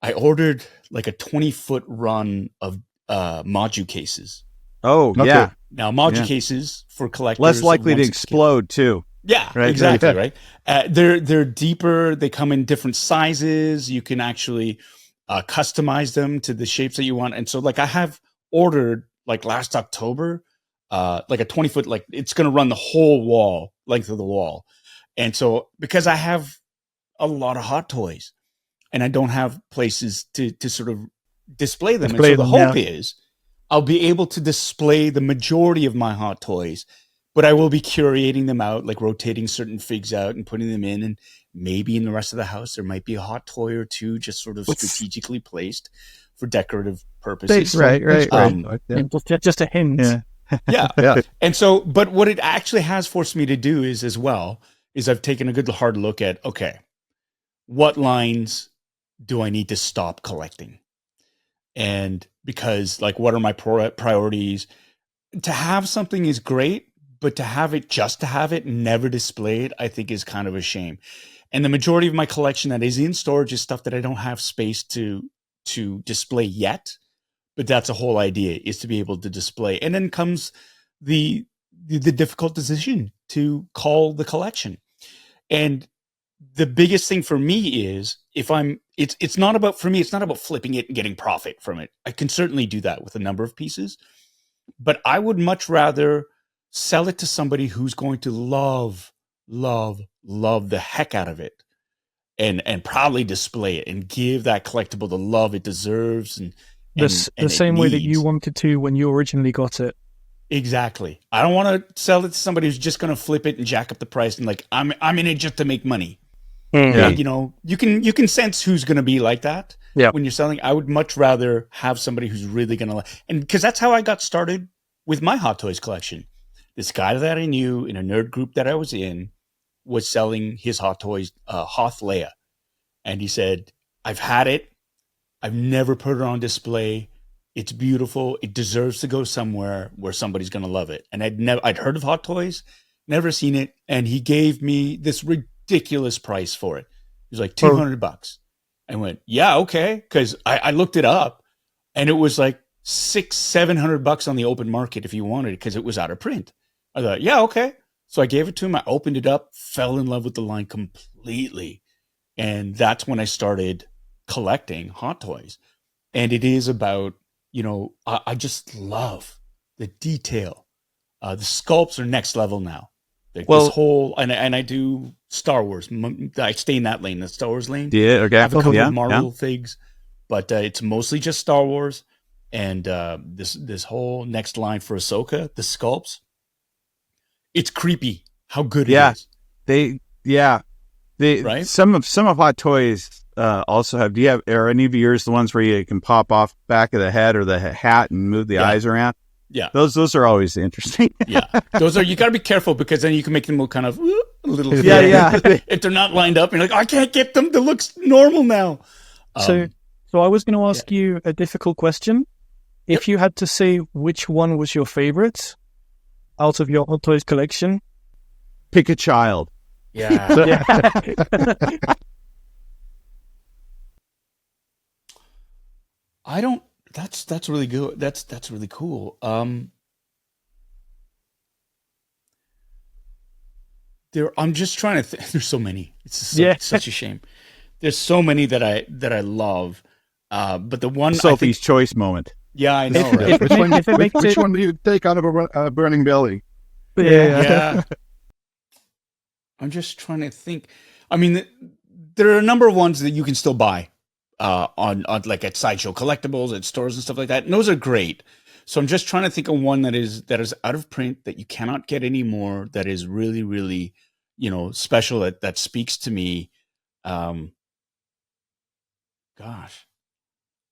[SPEAKER 2] I ordered like a 20-foot run of Maju cases.
[SPEAKER 1] Oh, okay. Yeah.
[SPEAKER 2] Now, Maju cases for collectors.
[SPEAKER 1] Less likely to explode, too.
[SPEAKER 2] Yeah, right? Exactly, right? They're deeper. They come in different sizes. You can actually customize them to the shapes that you want. And so, like, I have ordered, like, last October, like a 20-foot, like, it's going to run the whole wall, length of the wall. And so, because I have a lot of hot toys, and I don't have places to sort of display them. And so the hope is I'll be able to display the majority of my hot toys, but I will be curating them out, like rotating certain figs out and putting them in. And maybe in the rest of the house, there might be a hot toy or two just sort of strategically placed for decorative purposes.
[SPEAKER 4] Right. Just a hint.
[SPEAKER 2] Yeah. And so, but what it actually has forced me to do is I've taken a good hard look at, okay, what lines do I need to stop collecting? And because, like, what are my priorities? To have something is great, but to have it just to have it, never displayed, I think is kind of a shame. And the majority of my collection that is in storage is stuff that I don't have space to display yet. But that's a whole idea, is to be able to display. And then comes the difficult decision to call the collection. And the biggest thing for me is it's not about flipping it and getting profit from it. I can certainly do that with a number of pieces, but I would much rather sell it to somebody who's going to love the heck out of it and proudly display it and give that collectible the love it deserves. And
[SPEAKER 4] the same way that you wanted to when you originally got it.
[SPEAKER 2] Exactly. I don't want to sell it to somebody who's just going to flip it and jack up the price and like, I'm in it just to make money. Yeah. You know, you can sense who's going to be like that when you're selling. I would much rather have somebody who's really going to, and because that's how I got started with my Hot Toys collection. This guy that I knew in a nerd group that I was in was selling his Hot Toys, Hoth Leia. And he said, I've had it. I've never put it on display. It's beautiful. It deserves to go somewhere where somebody's going to love it. And I'd heard of Hot Toys, never seen it. And he gave me this ridiculous price for it. It was like $200. I went, yeah, okay. Cause I looked it up and it was like $600-700 on the open market if you wanted it, cause it was out of print. I thought, yeah, okay. So I gave it to him. I opened it up, fell in love with the line completely. And that's when I started collecting Hot Toys. And it is about, you know, I just love the detail. The sculpts are next level now. Like this whole, and I do Star Wars. I stay in that lane, the Star Wars lane.
[SPEAKER 1] Yeah, okay.
[SPEAKER 2] I have a couple of Marvel figs, but it's mostly just Star Wars. And this whole next line for Ahsoka, the sculpts, it's creepy how good it is.
[SPEAKER 1] Right? Some of Hot Toys also have. Are any of yours the ones where you can pop off back of the head or the hat and move the eyes around?
[SPEAKER 2] Yeah,
[SPEAKER 1] those are always interesting.
[SPEAKER 2] Those are, you got to be careful because then you can make them look kind of a little. If they're not lined up, you're like, I can't get them to look normal now.
[SPEAKER 4] So I was going to ask you a difficult question. If you had to say which one was your favorite out of your Hot Toys collection,
[SPEAKER 1] pick a child.
[SPEAKER 2] Yeah. I don't. That's really good. That's really cool. I'm just trying to. There's so many. It's such a shame. There's so many that I love. But the one
[SPEAKER 1] Sophie's choice moment.
[SPEAKER 2] Yeah, I know. Right?
[SPEAKER 3] Which one do you take out of a burning belly?
[SPEAKER 2] Yeah. I'm just trying to think. I mean, there are a number of ones that you can still buy on like at Sideshow Collectibles, at stores and stuff like that. And those are great. So I'm just trying to think of one that is out of print that you cannot get anymore. That is really, really, you know, special. That speaks to me. Gosh,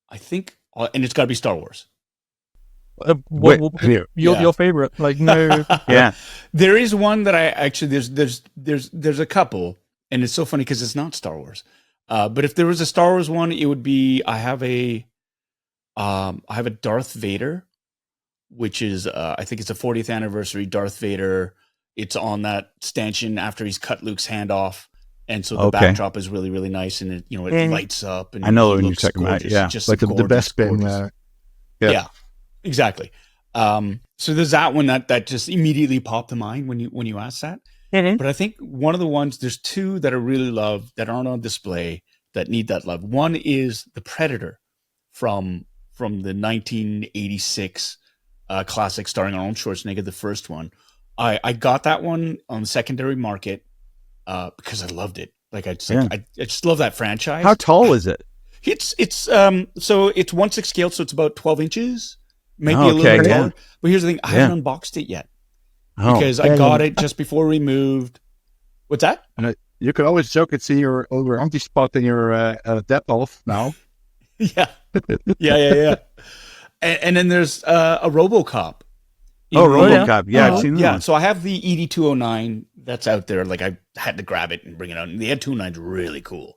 [SPEAKER 2] I think, and it's got to be Star Wars.
[SPEAKER 4] Your favorite? Like, no.
[SPEAKER 1] Yeah.
[SPEAKER 2] There is one that I actually there's a couple, and it's so funny because it's not Star Wars. But if there was a Star Wars one, it would be I have a Darth Vader, which is I think it's a 40th anniversary Darth Vader. It's on that stanchion after he's cut Luke's hand off. And so the backdrop is really, really nice, and it lights up. And
[SPEAKER 1] I know when you're talking about, yeah,
[SPEAKER 2] just
[SPEAKER 3] like the best thing.
[SPEAKER 2] Yeah, exactly. So there's that one that just immediately popped to mind when you asked that.
[SPEAKER 4] Mm-hmm.
[SPEAKER 2] But I think one of the ones, there's two that I really love that aren't on display that need that love. One is the Predator from the 1986 classic starring Arnold Schwarzenegger, the first one. I got that one on the secondary market. Because I loved it. Like I just love that franchise.
[SPEAKER 1] How tall is it?
[SPEAKER 2] It's so it's 1/6 scale, so it's about 12 inches, maybe a little bit taller. But here's the thing: I haven't unboxed it yet because I got it just before we moved. What's that?
[SPEAKER 3] You could always joke and see your empty spot in your depth off now.
[SPEAKER 2] Yeah. And then there's a RoboCop.
[SPEAKER 1] RoboCop. Yeah, I've seen that one.
[SPEAKER 2] So I have the ED-209 that's out there. Like I had to grab it and bring it out. And the ED-209's really cool.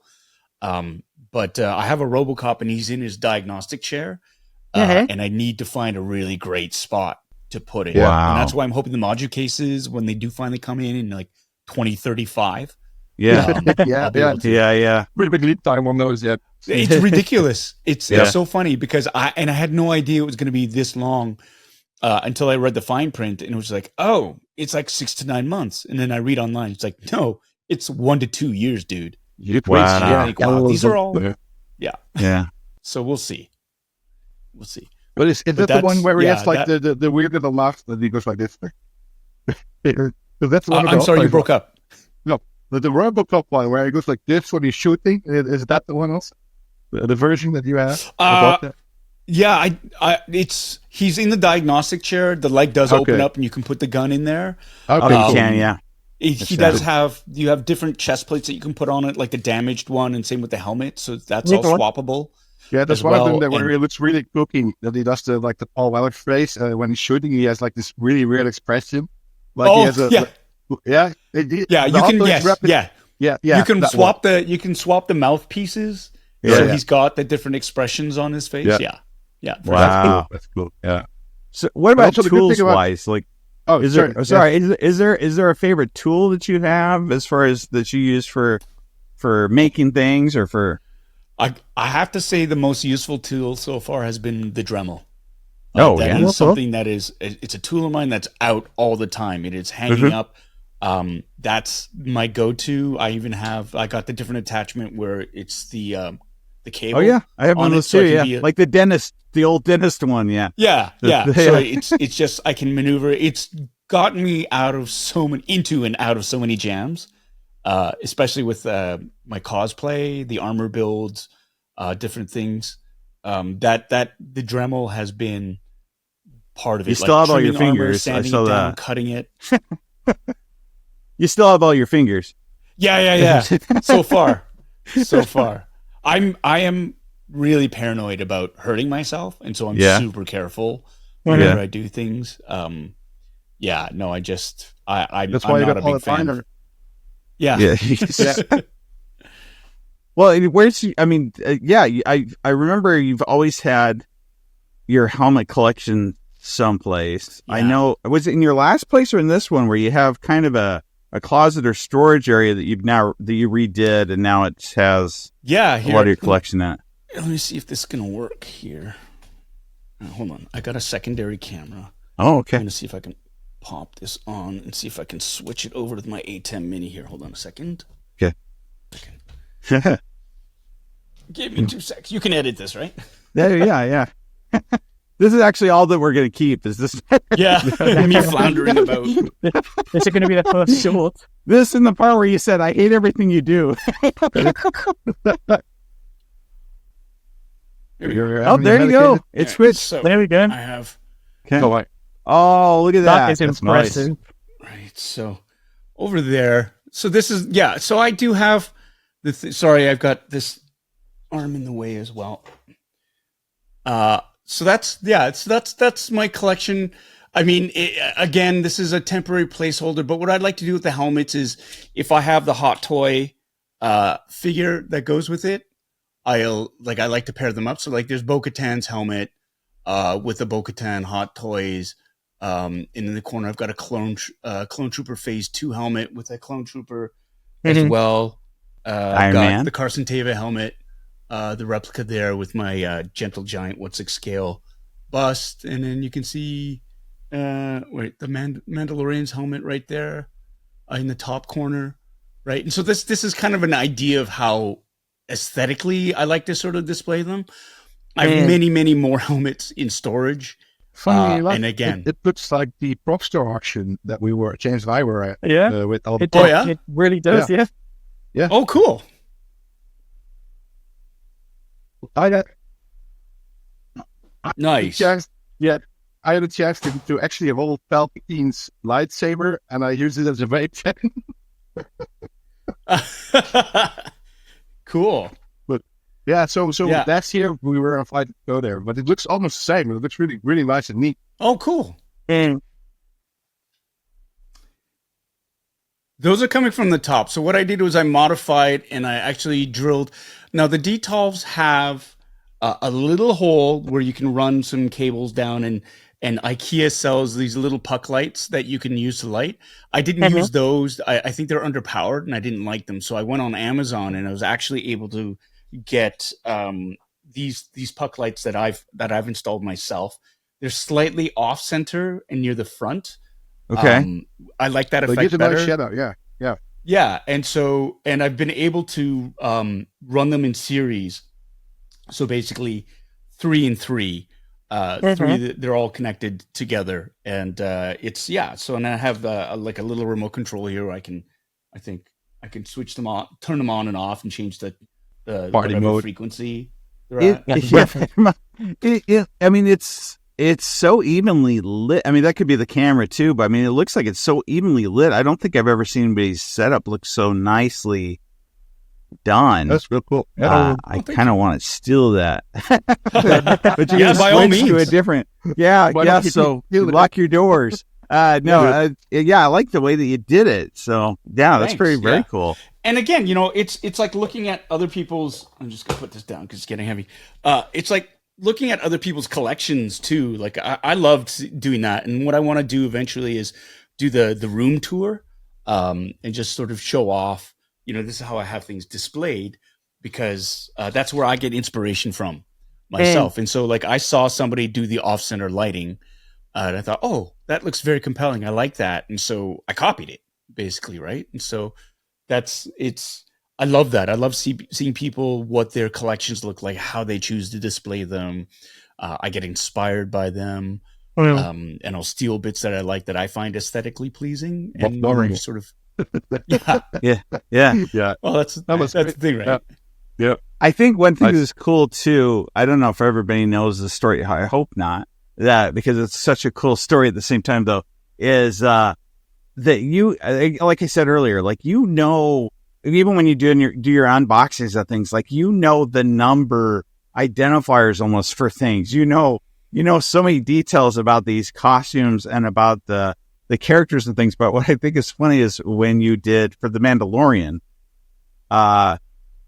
[SPEAKER 2] But I have a RoboCop and he's in his diagnostic chair. And I need to find a really great spot to put it.
[SPEAKER 1] Wow.
[SPEAKER 2] And that's why I'm hoping the module cases, when they do finally come in like 2035.
[SPEAKER 1] Yeah.
[SPEAKER 3] Yeah. Pretty big lead time on those yet.
[SPEAKER 2] It's ridiculous. It's so funny because I had no idea it was going to be this long. Until I read the fine print and it was like, oh, it's like 6 to 9 months. And then I read online, it's like, no, it's 1 to 2 years, dude.
[SPEAKER 1] Wow.
[SPEAKER 2] These are all,
[SPEAKER 1] Yeah.
[SPEAKER 2] So we'll see.
[SPEAKER 3] But is that the one where he has like the weird little laugh that he goes like this? That's one.
[SPEAKER 2] I'm sorry, you broke up.
[SPEAKER 3] No, the RoboCop one where he goes like this when he's shooting. Is that the one also? The version that you have?
[SPEAKER 2] Yeah, he's in the diagnostic chair. The leg does open up, and you can put the gun in there.
[SPEAKER 1] Okay, you can, yeah.
[SPEAKER 2] He does have. You have different chest plates that you can put on it, like the damaged one, and same with the helmet. So that's all swappable.
[SPEAKER 3] Yeah, that's one of them that where he looks really cooking. That he does the Paul Weller face when he's shooting. He has like this really weird expression. Like he has
[SPEAKER 2] You can swap the mouthpieces.
[SPEAKER 3] Yeah,
[SPEAKER 2] so he's got the different expressions on his face. Yeah.
[SPEAKER 1] Wow.
[SPEAKER 3] That's cool. Yeah.
[SPEAKER 1] So what about tools wise? Like, is there a favorite tool that you have as far as that you use for making things or for?
[SPEAKER 2] I have to say the most useful tool so far has been the Dremel.
[SPEAKER 1] That
[SPEAKER 2] is something that it's a tool of mine that's out all the time. It is hanging up. That's my go-to. I got the different attachment where it's the cable.
[SPEAKER 1] Oh yeah, I have one of those too. Yeah, like the old dentist one. Yeah.
[SPEAKER 2] Yeah. So it's just I can maneuver. It's gotten me into and out of so many jams, especially with my cosplay, the armor builds, different things. That the Dremel has been part of it.
[SPEAKER 1] You still have all your fingers.
[SPEAKER 2] I saw that. Cutting it.
[SPEAKER 1] You still have all your fingers.
[SPEAKER 2] Yeah. So far. I am really paranoid about hurting myself, and so I'm super careful whenever I do things. I'm
[SPEAKER 3] That's why
[SPEAKER 2] I'm
[SPEAKER 3] you
[SPEAKER 2] not
[SPEAKER 3] got
[SPEAKER 2] a
[SPEAKER 3] all
[SPEAKER 2] big
[SPEAKER 3] the
[SPEAKER 2] fan.
[SPEAKER 3] finer.
[SPEAKER 1] Yeah. Well, I remember you've always had your helmet collection someplace. Yeah. I know, was it in your last place or in this one where you have kind of a closet or storage area that you redid and now it has a lot of your collection in it?
[SPEAKER 2] Let me see if this is going to work here. Hold on. I got a secondary camera.
[SPEAKER 1] Oh, okay.
[SPEAKER 2] I'm going to see if I can pop this on and see if I can switch it over to my A10 Mini here. Hold on a second.
[SPEAKER 1] Okay.
[SPEAKER 2] Give me 2 seconds. You can edit this, right?
[SPEAKER 1] Yeah. This is actually all that we're going to keep. Is this?
[SPEAKER 2] Yeah, me floundering about.
[SPEAKER 4] This is going to be the first short.
[SPEAKER 1] This and the part where you said, "I hate everything you do." There you go. It's switched.
[SPEAKER 2] So
[SPEAKER 4] there we go.
[SPEAKER 2] I have.
[SPEAKER 1] Okay. Oh, look at that.
[SPEAKER 4] That is impressive.
[SPEAKER 1] Nice.
[SPEAKER 2] Right. So over there. So this is So I do have sorry, I've got this arm in the way as well. So that's my collection. I mean, again, this is a temporary placeholder, but what I'd like to do with the helmets is if I have the Hot Toy figure that goes with it, I like to pair them up. So like there's Bo-Katan's helmet with the Bo-Katan Hot Toys. And in the corner, I've got a Clone Trooper Phase 2 helmet with a Clone Trooper as well. I've got
[SPEAKER 1] Man.
[SPEAKER 2] the Carson Teva helmet, the replica there with my Gentle Giant 1/6 scale bust. And then you can see the Mandalorian's helmet right there in the top corner, right? And so this is kind of an idea of how aesthetically I like to sort of display them. I have many more helmets in storage.
[SPEAKER 3] Funny enough,
[SPEAKER 2] and again,
[SPEAKER 3] it looks like the prop store auction that James and I were at. With all the
[SPEAKER 4] it really does. Yeah.
[SPEAKER 2] Oh, cool. Nice.
[SPEAKER 3] I had a chance to actually hold Palpatine's lightsaber, and I used it as a vape pen.
[SPEAKER 2] Cool.
[SPEAKER 3] But so last year we were invited to go there, but it looks almost the same. It looks really, really nice and neat.
[SPEAKER 2] Oh, cool. Those are coming from the top. So what I did was I modified and I actually drilled. Now the D12s have a little hole where you can run some cables down, and IKEA sells these little puck lights that you can use to light. I didn't use those. I think they're underpowered and I didn't like them. So I went on Amazon and I was actually able to get these puck lights that I've installed myself. They're slightly off center and near the front.
[SPEAKER 1] Okay.
[SPEAKER 2] I like that effect
[SPEAKER 3] They get a
[SPEAKER 2] better.
[SPEAKER 3] nice shadow,
[SPEAKER 2] Yeah, and I've been able to run them in series. So basically 3 and 3. Three, they're all connected together, and so and I have like a little remote control here where I think I can switch them on, turn them on and off, and change the
[SPEAKER 3] party mode
[SPEAKER 2] frequency.
[SPEAKER 1] I mean, it's so evenly lit. I mean, that could be the camera too, but I mean, it looks like it's so evenly lit. I don't think I've ever seen anybody's setup look so nicely done.
[SPEAKER 3] That's real cool.
[SPEAKER 1] I kind of want to steal that. But you
[SPEAKER 2] by all means.
[SPEAKER 1] to a different. So lock your doors. I like the way that you did it. So that's very cool.
[SPEAKER 2] And again, it's like looking at other people's. I'm just gonna put this down because it's getting heavy. It's like looking at other people's collections too. Like I loved doing that, and what I want to do eventually is do the room tour, and just sort of show off. This is how I have things displayed, because that's where I get inspiration from myself. And so like I saw somebody do the off-center lighting, and I thought, oh, that looks very compelling. I like that. And so I copied it basically. Right. And so I love that. I love seeing people, what their collections look like, how they choose to display them. I get inspired by them. And I'll steal bits that I like, that I find aesthetically pleasing, and sort of,
[SPEAKER 1] yeah.
[SPEAKER 2] Well, that's the thing, right?
[SPEAKER 3] Yeah.
[SPEAKER 1] I think one thing that's cool too, I don't know if everybody knows the story. I hope not, because it's such a cool story at the same time though, is that you, like I said earlier, like, even when you do your unboxings of things, like, the number identifiers almost for things, so many details about these costumes and about the characters and things. But what I think is funny is when you did for the Mandalorian,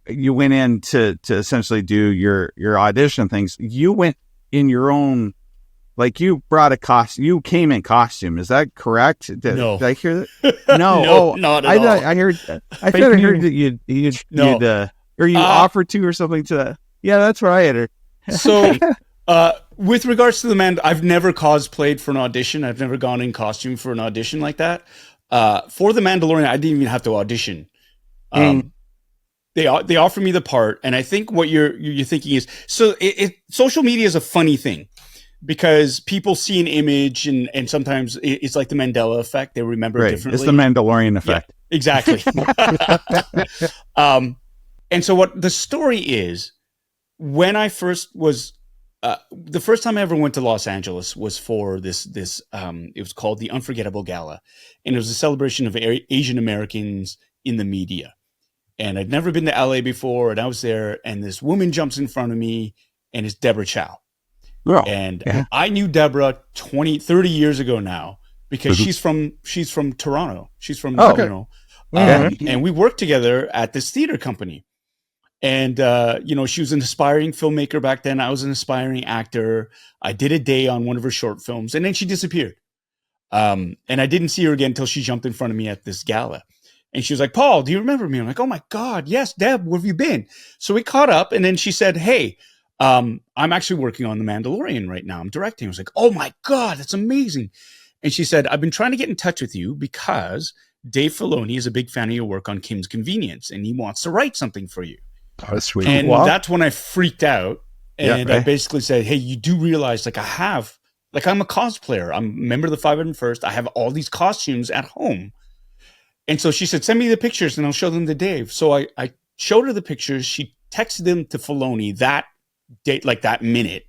[SPEAKER 1] you went in to essentially do your audition things. You went in your own, like, you brought a costume. You came in costume. Is that correct?
[SPEAKER 2] No.
[SPEAKER 1] Did I hear that? No,
[SPEAKER 2] not at all.
[SPEAKER 1] I heard that you'd or you offered to or something to that. Yeah, that's what I had heard.
[SPEAKER 2] So, with regards to I've never cosplayed for an audition. I've never gone in costume for an audition like that. For the Mandalorian, I didn't even have to audition. They offered me the part, and I think what you're thinking is, so social media is a funny thing, because people see an image and sometimes it's like the Mandela effect. They remember it differently.
[SPEAKER 1] It's the Mandalorian effect.
[SPEAKER 2] Yeah, exactly. And so what the story is, when I first was, the first time I ever went to Los Angeles was for this it was called the Unforgettable Gala, and it was a celebration of Asian Americans in the media. And I'd never been to LA before, and I was there, and this woman jumps in front of me, and it's Deborah Chow.
[SPEAKER 1] Oh,
[SPEAKER 2] And I knew Deborah 30 years ago now because she's from Toronto. She's from, and we worked together at this theater company. And, she was an aspiring filmmaker back then. I was an aspiring actor. I did a day on one of her short films, and then she disappeared. And I didn't see her again until she jumped in front of me at this gala. And she was like, Paul, do you remember me? I'm like, oh my God, yes, Deb, where have you been? So we caught up, and then she said, hey, I'm actually working on The Mandalorian right now. I'm directing. I was like, oh my God, that's amazing. And she said, I've been trying to get in touch with you because Dave Filoni is a big fan of your work on Kim's Convenience, and he wants to write something for you.
[SPEAKER 3] Oh, that's sweet.
[SPEAKER 2] And that's when I freaked out. And I basically said, hey, you do realize, I'm a cosplayer. I'm a member of the 501st. I have all these costumes at home. And so she said, send me the pictures and I'll show them to Dave. So I showed her the pictures. She texted them to Filoni that date, like that minute.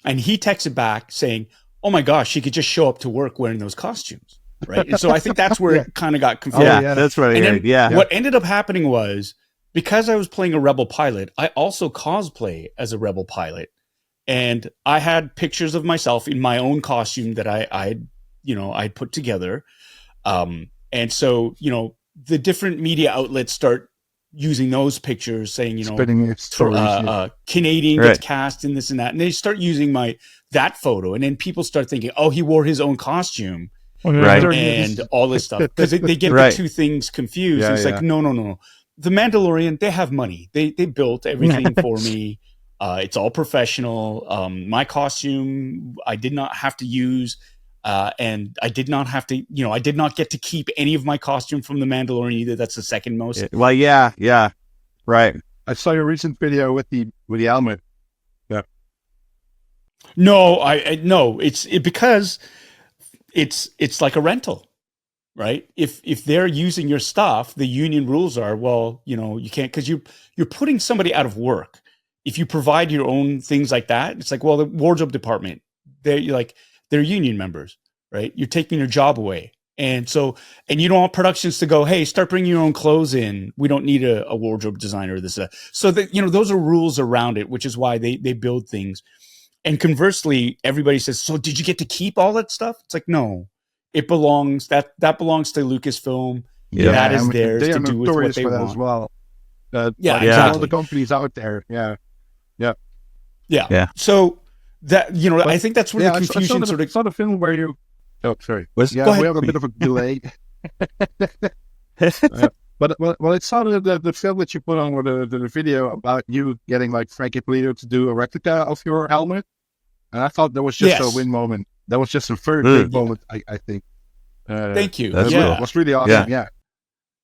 [SPEAKER 2] And he texted back saying, oh my gosh, she could just show up to work wearing those costumes. Right. And so I think that's where it kind of got confused.
[SPEAKER 1] That's what I heard.
[SPEAKER 2] What ended up happening was, because I was playing a rebel pilot, I also cosplay as a rebel pilot. And I had pictures of myself in my own costume that I'd put together. And so, the different media outlets start using those pictures saying, Canadian gets cast in this and that. And they start using that photo. And then people start thinking, oh, he wore his own costume. And all this stuff. Because they get the two things confused. It's like, no. The Mandalorian, they have money. They built everything for me. It's all professional. My costume, I did not have to use, and I did not have to, I did not get to keep any of my costume from the Mandalorian either. That's the second most.
[SPEAKER 1] Right.
[SPEAKER 3] I saw your recent video with the helmet. Yeah.
[SPEAKER 2] No, because it's like a rental. Right. If they're using your stuff, the union rules are, you can't, because you're putting somebody out of work. If you provide your own things like that, it's like, well, the wardrobe department, they're union members, right? You're taking their job away. And you don't want productions to go, hey, start bringing your own clothes in. We don't need a wardrobe designer. So that, those are rules around it, which is why they build things. And conversely, everybody says, so did you get to keep all that stuff? It's like, no. It belongs that belongs to Lucasfilm. That is theirs to do with what they want
[SPEAKER 3] as well.
[SPEAKER 2] Exactly.
[SPEAKER 3] All the companies out there. Yeah.
[SPEAKER 2] So that I think that's where the confusion
[SPEAKER 3] I saw the film where you. Oh, sorry. We have a bit of a delay. But I saw the film that you put on with the video about you getting like Frankie Polito to do a replica of your helmet, and I thought that was just a win moment. That was just a very big moment, I think.
[SPEAKER 2] Thank you.
[SPEAKER 3] It was really awesome. Yeah.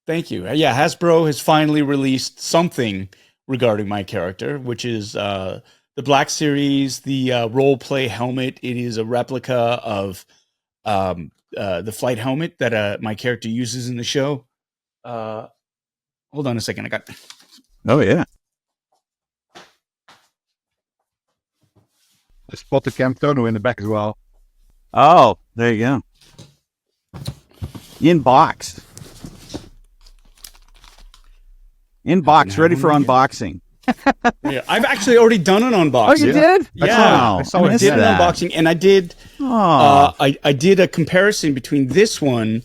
[SPEAKER 2] Thank you. Yeah, Hasbro has finally released something regarding my character, which is the Black Series, the role play helmet. It is a replica of the flight helmet that my character uses in the show. Hold on a second.
[SPEAKER 1] Oh, yeah.
[SPEAKER 3] I spot the Camp Tono in the back as well.
[SPEAKER 1] Oh, there you go. In box, ready for unboxing.
[SPEAKER 2] I've actually already done an unboxing.
[SPEAKER 1] Oh, you did?
[SPEAKER 2] Yeah, I did an unboxing, and I did. I did a comparison between this one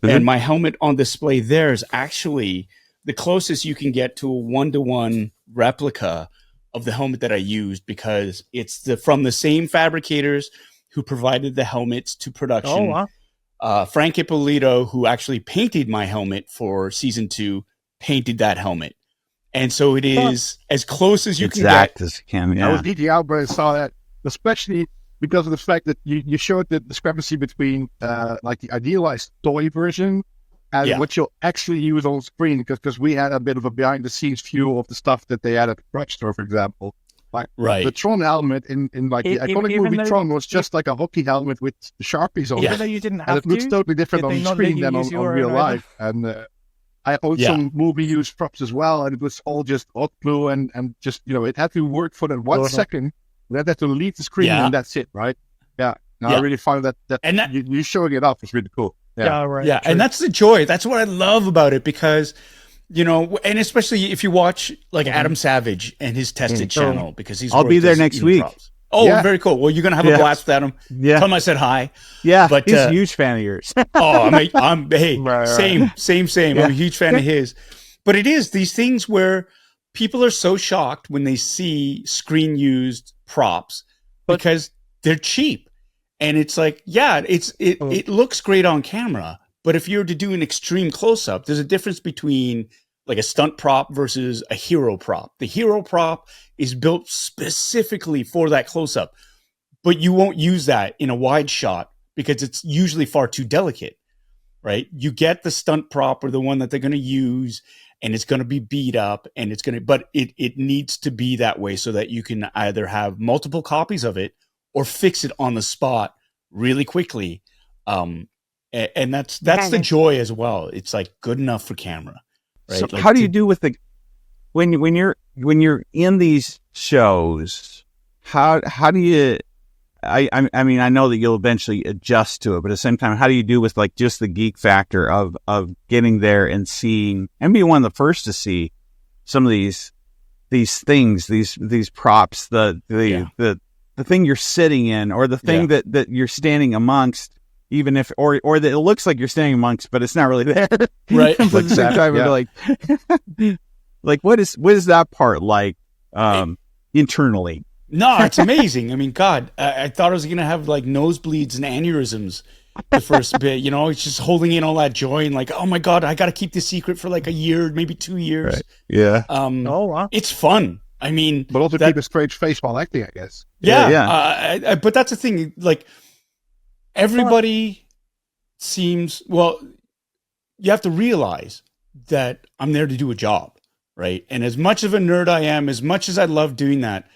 [SPEAKER 2] and my helmet on display. There is actually the closest you can get to a 1-to-1 replica of the helmet that I used, because it's from the same fabricators who provided the helmets to production.
[SPEAKER 4] Oh, wow.
[SPEAKER 2] Frank Ippolito, who actually painted my helmet for season 2, painted that helmet. And so it is as close as you can get.
[SPEAKER 1] As you can,
[SPEAKER 3] I was geeking out when I saw that, especially because of the fact that you showed the discrepancy between like the idealized toy version and what you'll actually use on screen, because we had a bit of a behind-the-scenes view of the stuff that they had at the drugstore, for example. Like the Tron helmet in like the iconic movie Tron was just like a hockey helmet with Sharpies on it.
[SPEAKER 4] Even though you didn't have
[SPEAKER 3] and it looks totally different on the screen than on real life. And I owned some movie-used props as well, and it was all just hot glue and just, it had to work for that 1 second. Then had to leave the screen and that's it, right? Yeah. I really found that you showing it off was really cool.
[SPEAKER 2] Yeah, and that's the joy. That's what I love about it, because and especially if you watch like Adam Savage and his Tested channel, because he's
[SPEAKER 1] I'll be there next week.
[SPEAKER 2] Oh, very cool. Well, you're gonna have a blast with him.
[SPEAKER 1] Yeah.
[SPEAKER 2] Tell him I said hi.
[SPEAKER 1] Yeah,
[SPEAKER 2] but
[SPEAKER 1] he's a huge fan of yours.
[SPEAKER 2] I'm hey, same.
[SPEAKER 1] Yeah.
[SPEAKER 2] I'm a huge fan of his. But it is these things where people are so shocked when they see screen used props because they're cheap. And it's like, it looks great on camera, but if you were to do an extreme close up, there's a difference between like a stunt prop versus a hero prop. The hero prop is built specifically for that close up, but you won't use that in a wide shot because it's usually far too delicate, right? You get the stunt prop or the one that they're going to use, and it's going to be beat up, and but it needs to be that way so that you can either have multiple copies of it or fix it on the spot really quickly. And that's the joy as well. It's like good enough for camera, right?
[SPEAKER 1] So
[SPEAKER 2] like
[SPEAKER 1] how do you do with when you're in these shows? How do you? I mean, I know that you'll eventually adjust to it, but at the same time, how do you do with like just the geek factor of getting there and seeing and being one of the first to see some of these things, these props, the thing you're sitting in, or the thing that you're standing amongst, even if, or that it looks like you're standing amongst, but it's not really there.
[SPEAKER 2] Right.
[SPEAKER 1] But at the same time, like, what is that part like, internally?
[SPEAKER 2] No, it's amazing. I mean, God, I thought I was going to have like nosebleeds and aneurysms the first bit, it's just holding in all that joy and like, oh my God, I got to keep this secret for like a year, maybe 2 years.
[SPEAKER 1] Right. Yeah.
[SPEAKER 4] Wow.
[SPEAKER 2] It's fun. I mean,
[SPEAKER 3] but also keep a straight face while acting, I guess.
[SPEAKER 2] Yeah. But that's the thing. Like, everybody seems, you have to realize that I'm there to do a job, right? And as much of a nerd I am, as much as I love doing that,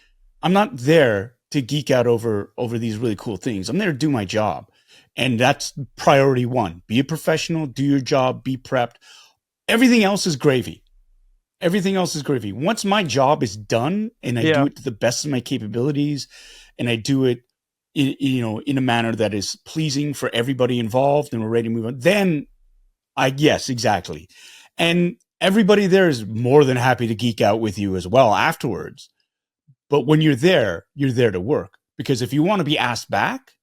[SPEAKER 2] I'm not there to geek out over these really cool things. I'm there to do my job. And that's priority one. Be a professional, do your job, be prepped. Everything else is gravy. Once my job is done and I do it to the best of my capabilities and I do it in a manner that is pleasing for everybody involved and we're ready to move on, then yes, exactly. And everybody there is more than happy to geek out with you as well afterwards. But when you're there to work, because if you want to be asked back,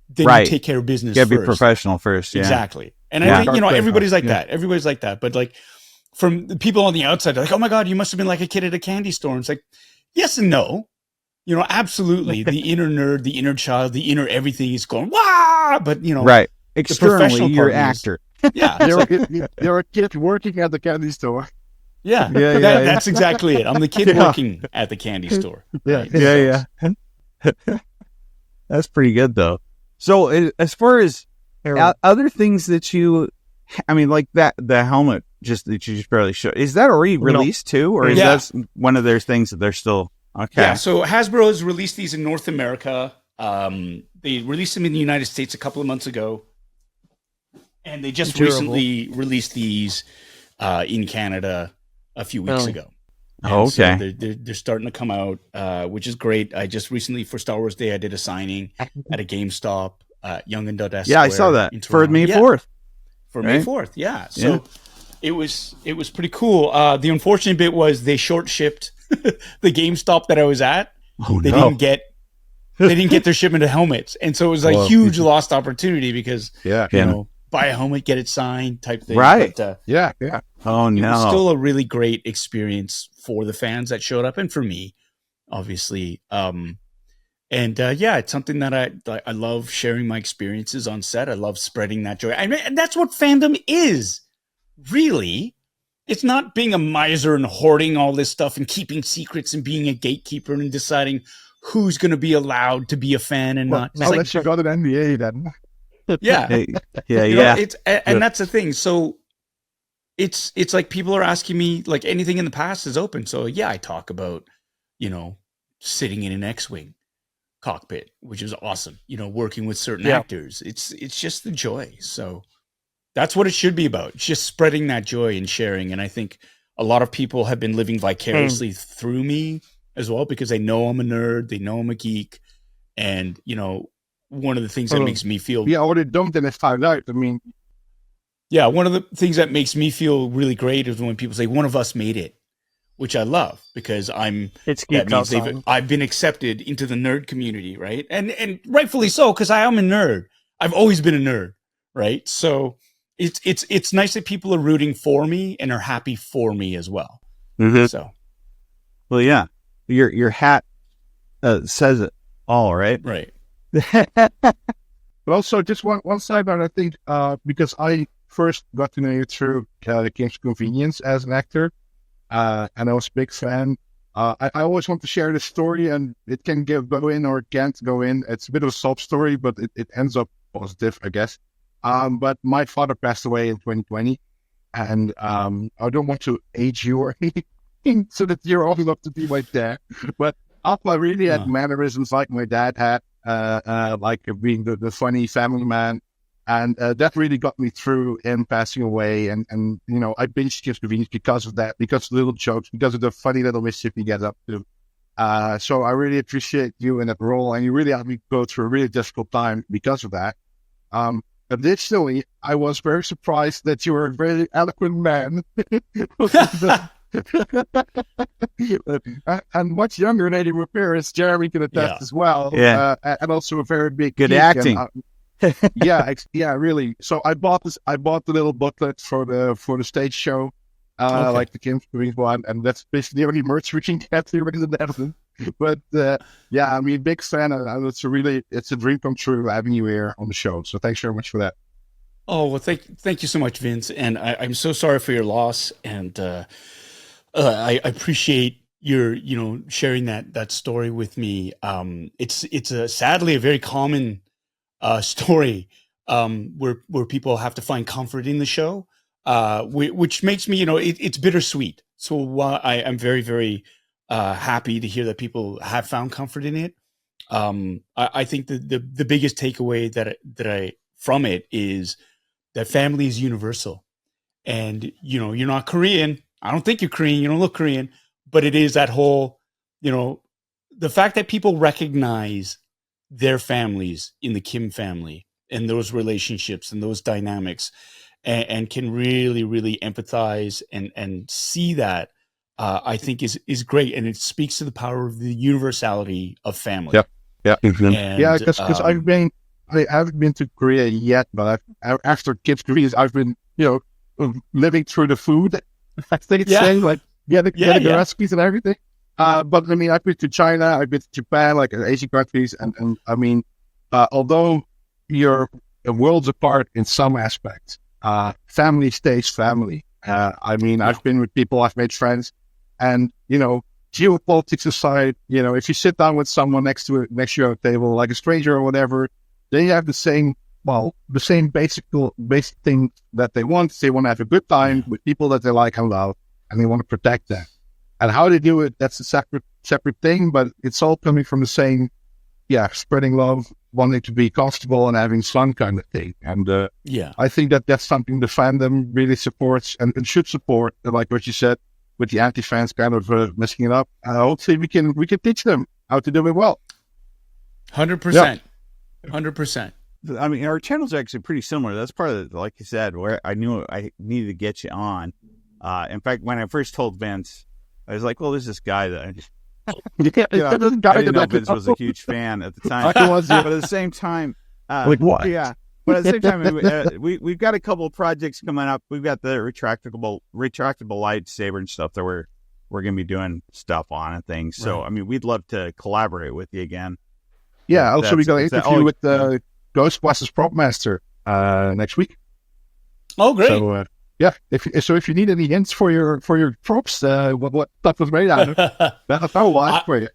[SPEAKER 2] then you take care of business first.
[SPEAKER 1] You gotta be professional first. Yeah.
[SPEAKER 2] Exactly. And I think, everybody's like that. Everybody's like that. But like from the people on the outside, they're like, oh my God, you must have been like a kid at a candy store. And it's like, yes and no. Absolutely. The inner nerd, the inner child, the inner everything is going, wah! But,
[SPEAKER 1] right. Externally, you're an actor.
[SPEAKER 2] Yeah.
[SPEAKER 3] You're a kid working at the candy store.
[SPEAKER 2] Yeah. That's exactly it. I'm the kid working at the candy store.
[SPEAKER 1] Yeah. That's pretty good, though. So, as far as other things that like the helmet that you just barely showed, is that already released too, or is that one of their things that they're still okay?
[SPEAKER 2] Yeah. So Hasbro has released these in North America. They released them in the United States a couple of months ago, and they just recently released these in Canada a few weeks ago.
[SPEAKER 1] Okay.
[SPEAKER 2] So they're starting to come out, which is great. I just recently, for Star Wars Day, I did a signing at a GameStop, Yonge and Dudless.
[SPEAKER 1] Yeah, I saw that for May 4th.
[SPEAKER 2] For May 4th, yeah. So it was pretty cool. The unfortunate bit was they short shipped the GameStop that I was at.
[SPEAKER 1] Oh,
[SPEAKER 2] they didn't get their shipment of helmets, and so it was a huge lost opportunity because buy a helmet, get it signed type thing.
[SPEAKER 1] Right.
[SPEAKER 2] But,
[SPEAKER 3] yeah.
[SPEAKER 1] Oh, no.
[SPEAKER 2] It was still a really great experience for the fans that showed up and for me, obviously. It's something that I love sharing my experiences on set. I love spreading that joy. I mean, and that's what fandom is, really. It's not being a miser and hoarding all this stuff and keeping secrets and being a gatekeeper and deciding who's going to be allowed to be a fan and not.
[SPEAKER 3] Unless you got an NDA then.
[SPEAKER 2] Yeah. And that's the thing. So it's like people are asking me, like, anything in the past is open. So I talk about, sitting in an X-Wing cockpit, which is awesome. Working with certain actors. It's just the joy. So that's what it should be about. It's just spreading that joy and sharing. And I think a lot of people have been living vicariously through me as well, because they know I'm a nerd. They know I'm a geek. And, one of the things that makes me feel...
[SPEAKER 3] Yeah, already dumped and I found out. I mean...
[SPEAKER 2] Yeah, one of the things that makes me feel really great is when people say, one of us made it. which I love because
[SPEAKER 4] It's geek outside.
[SPEAKER 2] I've been accepted into the nerd community, right? And rightfully so, because I am a nerd. I've always been a nerd, right? So it's nice that people are rooting for me and are happy for me as well.
[SPEAKER 1] Mm-hmm.
[SPEAKER 2] So,
[SPEAKER 1] well, yeah, your hat says it all, right?
[SPEAKER 2] Right.
[SPEAKER 3] But also, just one side note, I think, because I first got to know you through Kim's Convenience as an actor, and I was a big fan. I always want to share this story, and it can go in or it can't go in. It's a bit of a sob story, but it ends up positive, I guess. But my father passed away in 2020, and I don't want to age you or anything so that you're old enough to be my dad. But Appa really had mannerisms like my dad had. Like being the funny family man, and that really got me through him passing away. And you know, I binged Kim's Convenience because of that, because of the little jokes, because of the funny little mischief he gets up to. So I really appreciate you in that role, and you really helped me go through a really difficult time because of that. Additionally, I was very surprised that you were a very eloquent man. And much younger than your parents, Jeremy can attest as well.
[SPEAKER 1] Yeah,
[SPEAKER 3] and also a very big
[SPEAKER 1] good
[SPEAKER 3] geek.
[SPEAKER 1] acting.
[SPEAKER 3] And, yeah, really. So I bought the little booklet for the stage show, like the Kim's Convenience one, and that's basically the only merch we can get here in the Netherlands. But yeah, I mean, big fan, and it's a dream come true having you here on the show. So thanks very much for that.
[SPEAKER 2] Oh well, thank you so much, Vince, and I'm so sorry for your loss, and I appreciate your sharing that story with me. It's sadly a very common story where people have to find comfort in the show, which makes me it's bittersweet. So I'm very, very happy to hear that people have found comfort in it. I think the biggest takeaway that I from it is that family is universal, and you're not Korean. I don't think you're Korean. You don't look Korean, but it is that whole, the fact that people recognize their families in the Kim family and those relationships and those dynamics, and can really, really empathize and see that, I think is great. And it speaks to the power of the universality of family.
[SPEAKER 3] Yeah.
[SPEAKER 2] And,
[SPEAKER 3] yeah, because I haven't been to Korea yet, but after Kim's Convenience, I've been, living through the food. I think it's saying like getting the recipes and everything. But I mean, I've been to China, I've been to Japan, like Asian countries, and I mean, although you're worlds apart in some aspects, family stays family. I mean, I've been with people, I've made friends, and geopolitics aside, if you sit down with someone next to you at a table, like a stranger or whatever, they have the same basic thing that they want. They want to have a good time with people that they like and love, and they want to protect them. And how they do it, that's a separate thing, but it's all coming from the same, spreading love, wanting to be comfortable and having fun kind of thing. And I think that's something the fandom really supports and should support, like what you said, with the anti-fans kind of messing it up. Hopefully we can teach them how to do it well.
[SPEAKER 2] 100%. 100%.
[SPEAKER 1] I mean, our channels are actually pretty similar. That's part of like you said, where I knew I needed to get you on. In fact, when I first told Vince, I was like, well, there's this guy that I just... I didn't know Vince was a huge fan at the time. But at the same time...
[SPEAKER 3] like what?
[SPEAKER 1] Yeah. But at the same time, we've got a couple of projects coming up. We've got the retractable lightsaber and stuff that we're going to be doing stuff on and things. So, I mean, we'd love to collaborate with you again.
[SPEAKER 3] Yeah, also we got an interview with the Ghostbusters prop master next week.
[SPEAKER 2] Oh, great!
[SPEAKER 3] So if you need any hints for your props, what stuff was made out of, that'll watch for you.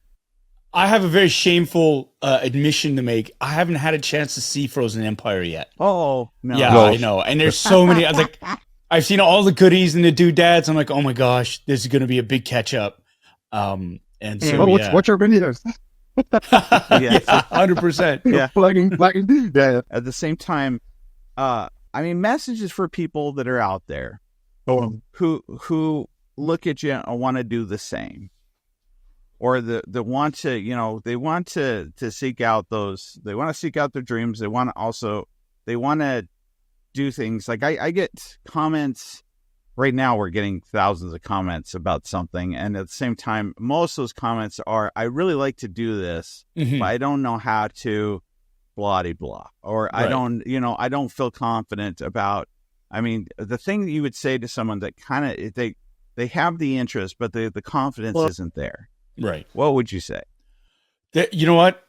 [SPEAKER 2] I have a very shameful admission to make. I haven't had a chance to see Frozen Empire yet.
[SPEAKER 1] Oh no!
[SPEAKER 2] Yeah, I know. And there's so many. I was like, I've seen all the goodies and the doodads. I'm like, oh my gosh, this is going to be a big catch up. And so
[SPEAKER 3] what's your videos?
[SPEAKER 1] Yes,
[SPEAKER 2] 100%.
[SPEAKER 1] Yeah,
[SPEAKER 3] plugging. Yeah.
[SPEAKER 1] At the same time, I mean, messages for people that are out there who look at you and want to do the same, or the want to, they want to seek out those. They want to seek out their dreams. They want to do things like I get comments right now we're getting thousands of comments about something, and at the same time, most of those comments are, I really like to do this, but I don't know how to blah de blah, or I don't feel confident about. I mean, the thing that you would say to someone that kind of they have the interest, but the confidence isn't there.
[SPEAKER 2] Right.
[SPEAKER 1] What would you say?
[SPEAKER 2] You know what?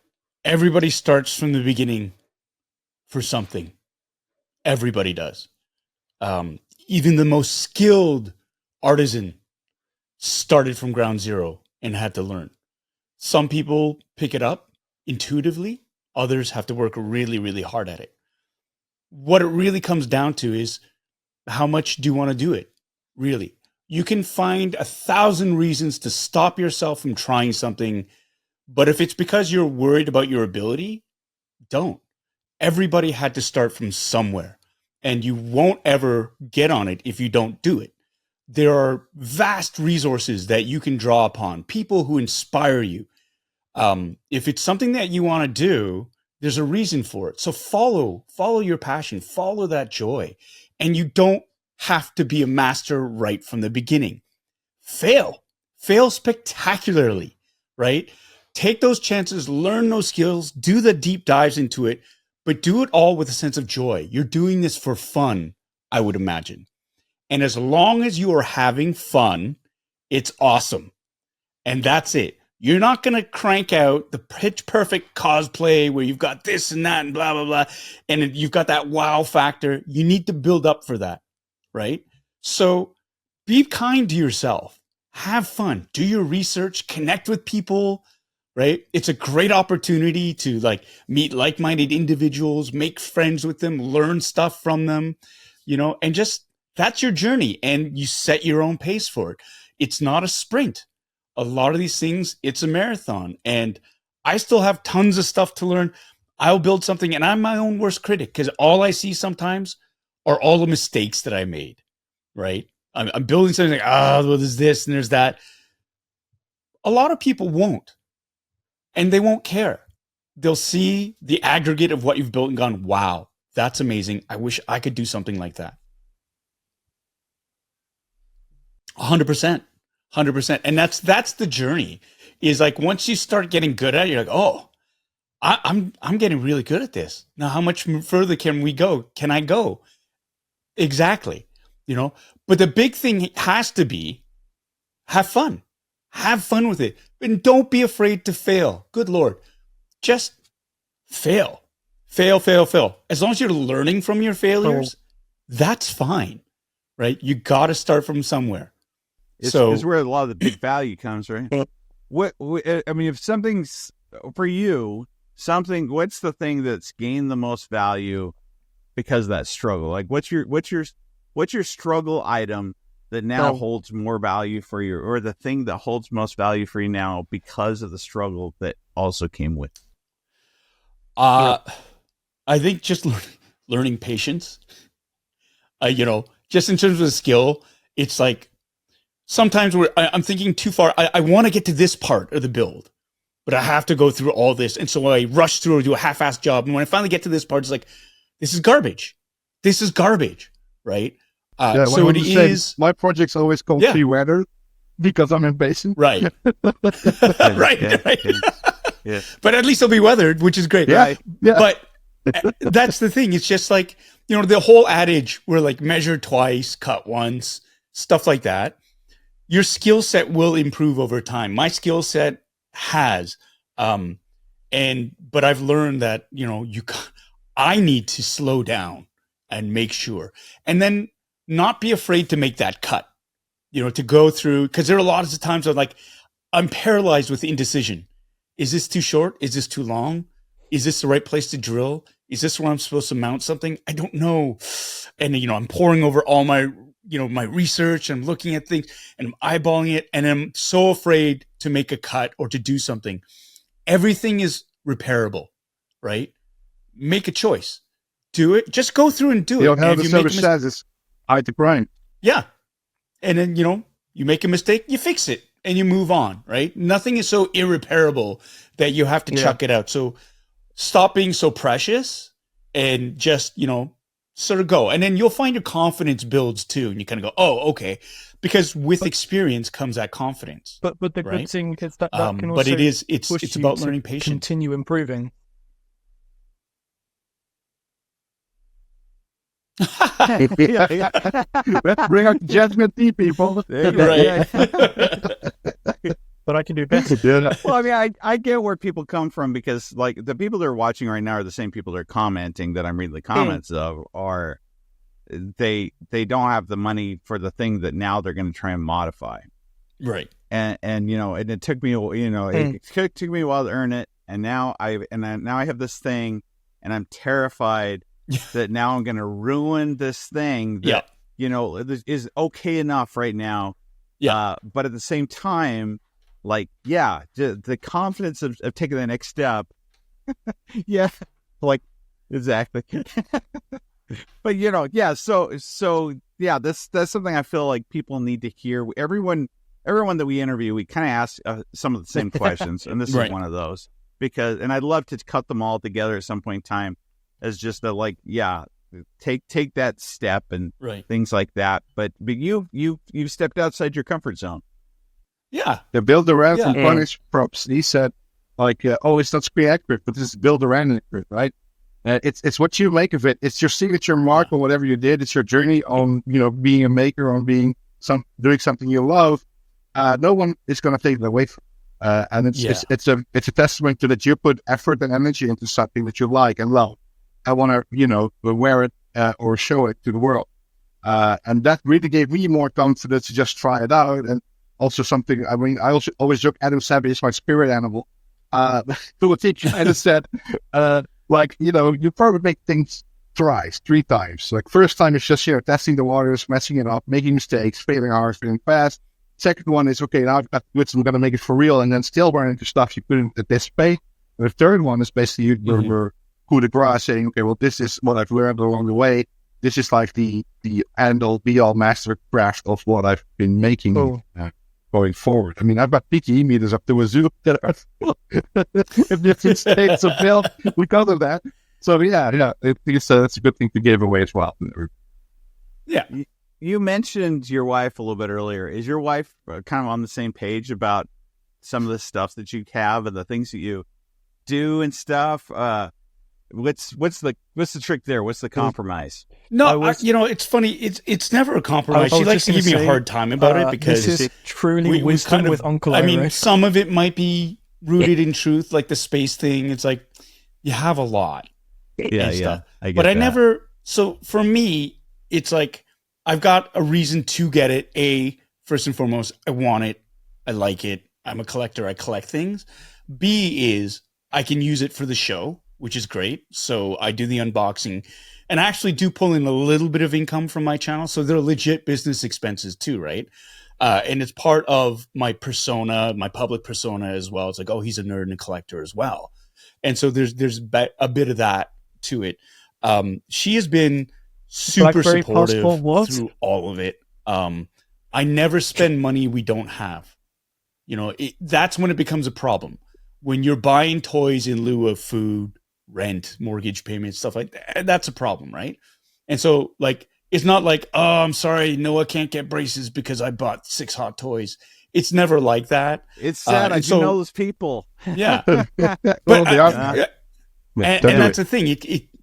[SPEAKER 2] Everybody starts from the beginning for something. Everybody does. Even the most skilled artisan started from ground zero and had to learn. Some people pick it up intuitively. Others have to work really, really hard at it. What it really comes down to is how much do you want to do it? Really. You can find 1,000 reasons to stop yourself from trying something, but if it's because you're worried about your ability, don't. Everybody had to start from somewhere, and you won't ever get on it if you don't do it. There are vast resources that you can draw upon, people who inspire you. If it's something that you want to do, there's a reason for it. So follow your passion, follow that joy. And you don't have to be a master right from the beginning. Fail spectacularly, right? Take those chances, learn those skills, do the deep dives into it, but do it all with a sense of joy. You're doing this for fun, I would imagine. And as long as you are having fun, it's awesome. And that's it. You're not going to crank out the pitch perfect cosplay where you've got this and that and blah, blah, blah. And you've got that wow factor. You need to build up for that, right? So be kind to yourself. Have fun. Do your research. Connect with people, right? It's a great opportunity to like meet like-minded individuals, make friends with them, learn stuff from them, and just that's your journey. And you set your own pace for it. It's not a sprint. A lot of these things, it's a marathon, and I still have tons of stuff to learn. I'll build something, and I'm my own worst critic because all I see sometimes are all the mistakes that I made, right? I'm building something like, well, there's this and there's that. A lot of people won't, and they won't care. They'll see the aggregate of what you've built and gone, wow, that's amazing. I wish I could do something like that. 100%. 100%. And that's the journey, is like once you start getting good at it, you're like, oh, I'm getting really good at this. Now, how much further can we go? Can I go? Exactly. But the big thing has to be have fun. Have fun with it. And don't be afraid to fail. Good Lord. Just fail. Fail. As long as you're learning from your that's fine, right? You got to start from somewhere.
[SPEAKER 1] It's where a lot of the big value comes, right? If something's for you, what's the thing that's gained the most value because of that struggle? Like, what's your struggle item that now holds more value for you, or the thing that holds most value for you now because of the struggle that also came with?
[SPEAKER 2] I think just learning patience. Just in terms of the skill, it's like, sometimes I'm thinking too far. I want to get to this part of the build, but I have to go through all this. And so I rush through or do a half-assed job. And when I finally get to this part, it's like, this is garbage. Right? So it is.
[SPEAKER 3] My projects always come pre-weathered because I'm impatient.
[SPEAKER 2] Right. Right.
[SPEAKER 1] Yeah.
[SPEAKER 2] But at least they'll be weathered, which is great.
[SPEAKER 3] Yeah.
[SPEAKER 2] But that's the thing. It's just like, the whole adage where like measure twice, cut once, stuff like that. Your skill set will improve over time. My skill set has, but I've learned that, I need to slow down and make sure, and then not be afraid to make that cut, to go through, because there are a lot of times I'm paralyzed with indecision. Is this too short? Is this too long? Is this the right place to drill? Is this where I'm supposed to mount something? I don't know. And, I'm pouring over all my my research, and I'm looking at things and I'm eyeballing it, and I'm so afraid to make a cut or to do something. Everything is repairable, right? Make a choice. Do it. Just go through and do it.
[SPEAKER 3] You don't have the service says hide the crime.
[SPEAKER 2] Yeah. And then, you make a mistake, you fix it and you move on, right? Nothing is so irreparable that you have to chuck it out. So stop being so precious and just, sort of go. And then you'll find your confidence builds too. And you kind of go, oh, okay. Because with experience comes that confidence.
[SPEAKER 4] But the good thing is that can also
[SPEAKER 2] but it's about learning patience.
[SPEAKER 4] Continue improving.
[SPEAKER 3] Yeah. Let's bring out judgment tea, people.
[SPEAKER 2] Right.
[SPEAKER 4] But I can do better.
[SPEAKER 1] Well, I mean, I get where people come from, because like the people that are watching right now are the same people that are commenting that I'm reading the comments of, are they don't have the money for the thing that now they're going to try and modify.
[SPEAKER 2] Right.
[SPEAKER 1] And you know, and it took me, you know, it took me a while to earn it. And now I have this thing, and I'm terrified that now I'm going to ruin this thing that, you know, is okay enough right now.
[SPEAKER 2] Yeah.
[SPEAKER 1] But at the same time, like, yeah, the confidence of taking the next step. Yeah. Like, exactly. But, you know, yeah. So yeah, that's something I feel like people need to hear. Everyone that we interview, we kind of ask some of the same questions. And this is one of those, and I'd love to cut them all together at some point in time as just like, yeah, take that step and things like that. But you've stepped outside your comfort zone.
[SPEAKER 2] Yeah.
[SPEAKER 3] The build around and punish props. He said, like, oh, it's not screen accurate, but this is build around accurate, right? It's what you make of it. It's your signature mark on whatever you did. It's your journey on, you know, being a maker, on doing something you love. No one is going to take it away from. And it's a testament to that you put effort and energy into something that you like and love. I want to, you know, wear it or show it to the world. And that really gave me more confidence to just try it out. And also something, I mean, I also always joke, Adam Savage is my spirit animal. Who kind of said, like, you know, you probably make things three times. Like, first time is just, you know, testing the waters, messing it up, making mistakes, failing hard, failing fast. Second one is, okay, now I've got the goods, I'm going to make it for real, and then still run into stuff you couldn't anticipate. And the third one is basically you're coup de grace, saying, okay, well, this is what I've learned along the way. This is like the end-all, be-all mastercraft of what I've been making going forward. I mean, I've got PTE meters up to a zoo that are in different states of build because of that. So, yeah, it's a good thing to give away as well.
[SPEAKER 1] Yeah. You mentioned your wife a little bit earlier. Is your wife kind of on the same page about some of the stuff that you have and the things that you do and stuff? What's the trick there? What's the compromise?
[SPEAKER 2] No, you know, it's funny. It's never a compromise. She likes to give me a hard time about it because
[SPEAKER 4] this is truly wisdom with Uncle.
[SPEAKER 2] I mean, some of it might be rooted in truth, like the space thing. It's like you have a lot.
[SPEAKER 1] Yeah.
[SPEAKER 2] I never. So for me, it's like I've got a reason to get it. First and foremost, I want it. I like it. I'm a collector. I collect things. B is I can use it for the show, which is great. So I do the unboxing and I actually do pull in a little bit of income from my channel. So they're legit business expenses too, right? And it's part of my persona, my public persona as well. It's like, oh, he's a nerd and a collector as well. And so there's a bit of that to it. She has been super supportive through all of it. I never spend money we don't have. You know, that's when it becomes a problem. When you're buying toys in lieu of food, rent, mortgage payments, stuff like that, that's a problem, right? And so, like, it's not like, oh, I'm sorry, Noah can't get braces because I bought 6 hot toys. It's never like that.
[SPEAKER 1] It's sad. I do know those people.
[SPEAKER 2] Yeah.
[SPEAKER 3] Well, they are.
[SPEAKER 2] And that's the thing.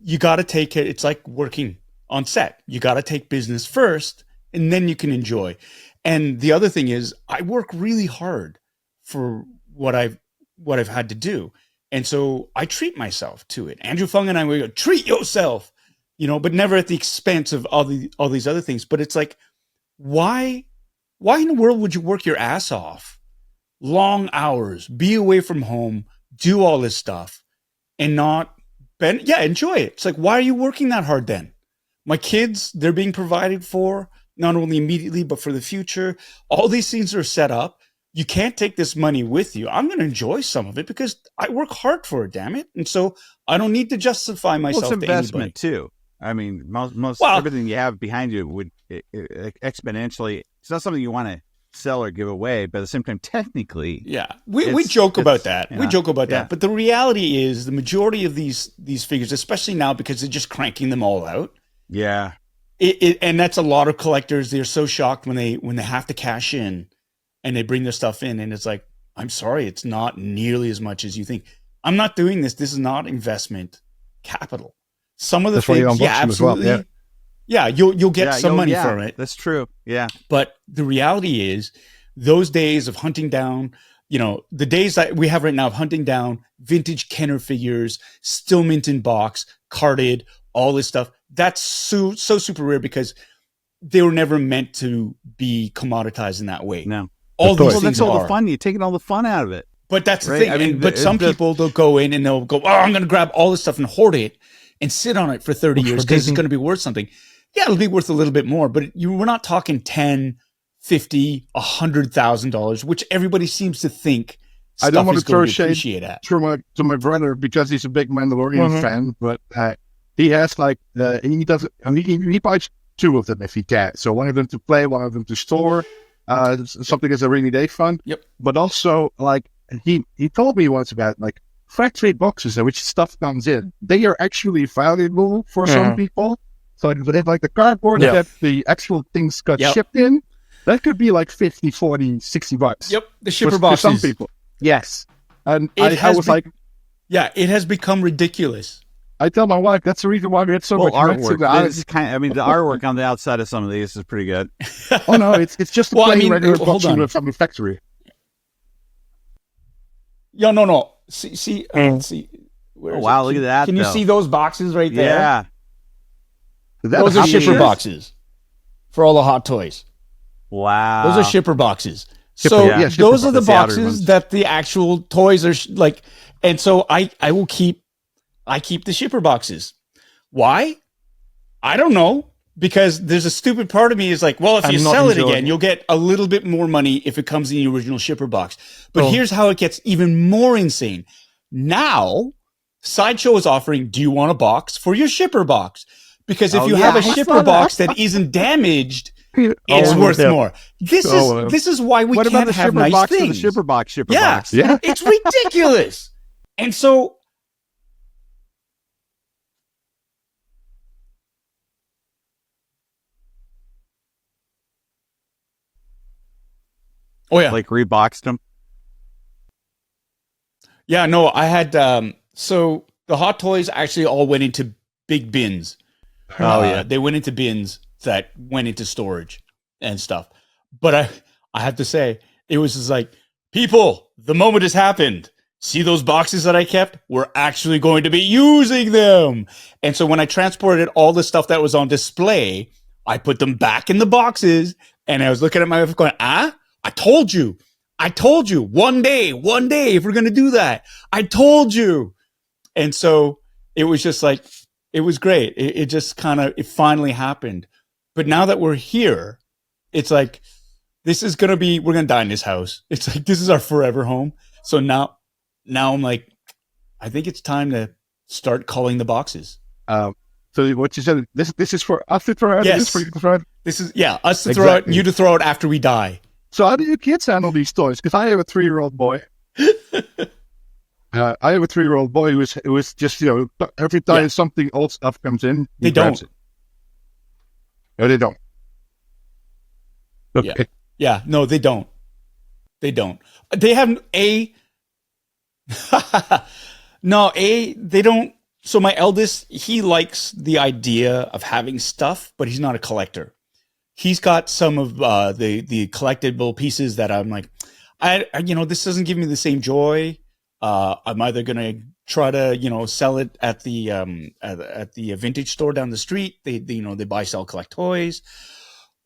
[SPEAKER 2] You got to take it. It's like working on set. You got to take business first, and then you can enjoy. And the other thing is, I work really hard for what I've had to do. And so I treat myself to it. Andrew Fung and I, we go, treat yourself, you know, but never at the expense of all these other things. But it's like, why in the world would you work your ass off, long hours, be away from home, do all this stuff and not enjoy it. It's like, why are you working that hard then? My kids, they're being provided for, not only immediately, but for the future. All these things are set up. You can't take this money with you. I'm going to enjoy some of it because I work hard for it, damn it. And so I don't need to justify myself to
[SPEAKER 1] investment
[SPEAKER 2] anybody.
[SPEAKER 1] Too. I mean, most everything you have behind you would exponentially. It's not something you want to sell or give away, but at the same time, technically,
[SPEAKER 2] we joke about that. We joke about
[SPEAKER 1] Yeah.
[SPEAKER 2] that. But the reality is, the majority of these figures, especially now because they're just cranking them all out,
[SPEAKER 1] Yeah.
[SPEAKER 2] And that's a lot of collectors. They're so shocked when they have to cash in and they bring their stuff in, and it's like, I'm sorry, it's not nearly as much as you think. I'm not doing this. This is not investment capital. Some of the things, yeah, absolutely. Well. Yeah, you'll get some money from it.
[SPEAKER 1] That's true. Yeah.
[SPEAKER 2] But the reality is, those days of hunting down, the days that we have right now of hunting down vintage Kenner figures, still mint in box, carded, all this stuff, that's so super rare because they were never meant to be commoditized in that way.
[SPEAKER 1] No.
[SPEAKER 2] All these things
[SPEAKER 1] that's all the fun. You're taking all the fun out of it.
[SPEAKER 2] But that's the thing. I mean, but some people, they'll go in and they'll go, I'm going to grab all this stuff and hoard it and sit on it for 30 years because it's going to be worth something. Yeah, it'll be worth a little bit more, but we're not talking $10,000, $50,000, $100,000, which everybody seems to think
[SPEAKER 3] I don't want to throw shade to my brother because he's a big Mandalorian fan, but he has he buys 2 of them if he can. So one of them to play, one of them to store. Something as a rainy day fund.
[SPEAKER 2] Yep.
[SPEAKER 3] But also, he told me once about factory boxes in which stuff comes in. They are actually valuable for some people. So if the cardboard that the actual things got shipped in, that could be $50, $40, $60.
[SPEAKER 2] Yep, the shipper boxes.
[SPEAKER 3] For some people. Yes. And I was
[SPEAKER 2] it has become ridiculous.
[SPEAKER 3] I tell my wife that's the reason why we had so much
[SPEAKER 1] artwork. The artwork on the outside of some of these is pretty good.
[SPEAKER 3] Oh no, it's just regular box from the factory.
[SPEAKER 2] Yeah, no. See.
[SPEAKER 1] Wow, look at that!
[SPEAKER 2] Can you see those boxes right there?
[SPEAKER 1] Yeah,
[SPEAKER 2] those are shipper boxes for all the Hot Toys.
[SPEAKER 1] Wow,
[SPEAKER 2] those are shipper boxes. Those are the boxes that the actual toys are and so I keep the shipper boxes. Why? I don't know. Because there's a stupid part of me is if you sell it again, you'll get a little bit more money if it comes in the original shipper box. But here's how it gets even more insane. Now, Sideshow is offering, do you want a box for your shipper box? Because if you have a shipper box that isn't damaged, it's worth more. This is why we can't have nice things.
[SPEAKER 1] The shipper box, box.
[SPEAKER 3] Yeah.
[SPEAKER 2] It's ridiculous. And so... Oh yeah,
[SPEAKER 1] reboxed them.
[SPEAKER 2] Yeah, no, I had so the Hot Toys actually all went into big bins. They went into bins that went into storage and stuff. But I have to say, it was just people, the moment has happened. See those boxes that I kept? We're actually going to be using them. And so when I transported all the stuff that was on display, I put them back in the boxes, and I was looking at my wife going, I told you one day, if we're going to do that, I told you. And so it was just it was great. It just it finally happened. But now that we're here, it's this is going to be, we're going to die in this house. It's this is our forever home. So now I'm I think it's time to start calling the boxes.
[SPEAKER 3] So what you said, this is for us to throw out?
[SPEAKER 2] Yes.
[SPEAKER 3] This is for you to throw out?
[SPEAKER 2] This is, us to throw out, you to throw out after we die.
[SPEAKER 3] So how do your kids handle these toys? Because I have a 3-year-old boy. I have a 3-year-old boy who is just, every time something old stuff comes in, he grabs it. No, they don't.
[SPEAKER 2] Okay. Yeah. No, they don't. They don't. They have they don't. So my eldest, he likes the idea of having stuff, but he's not a collector. He's got some of the collectible pieces that I'm this doesn't give me the same joy. I'm either gonna try to sell it at the vintage store down the street. They buy, sell, collect toys.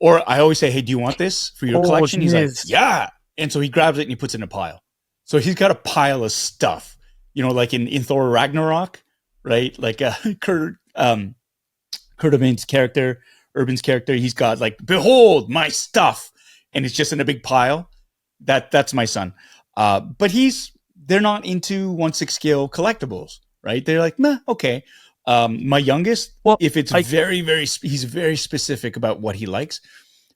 [SPEAKER 2] Or I always say, hey, do you want this for your collection? He's like, yeah. And so he grabs it and he puts it in a pile. So he's got a pile of stuff, like in Thor Ragnarok, right? Kurt Urban's character, he's got behold my stuff, and it's just in a big pile. That's my son. But they're not into 1/6 scale collectibles, right? They're meh, okay. My youngest, if it's he's very specific about what he likes.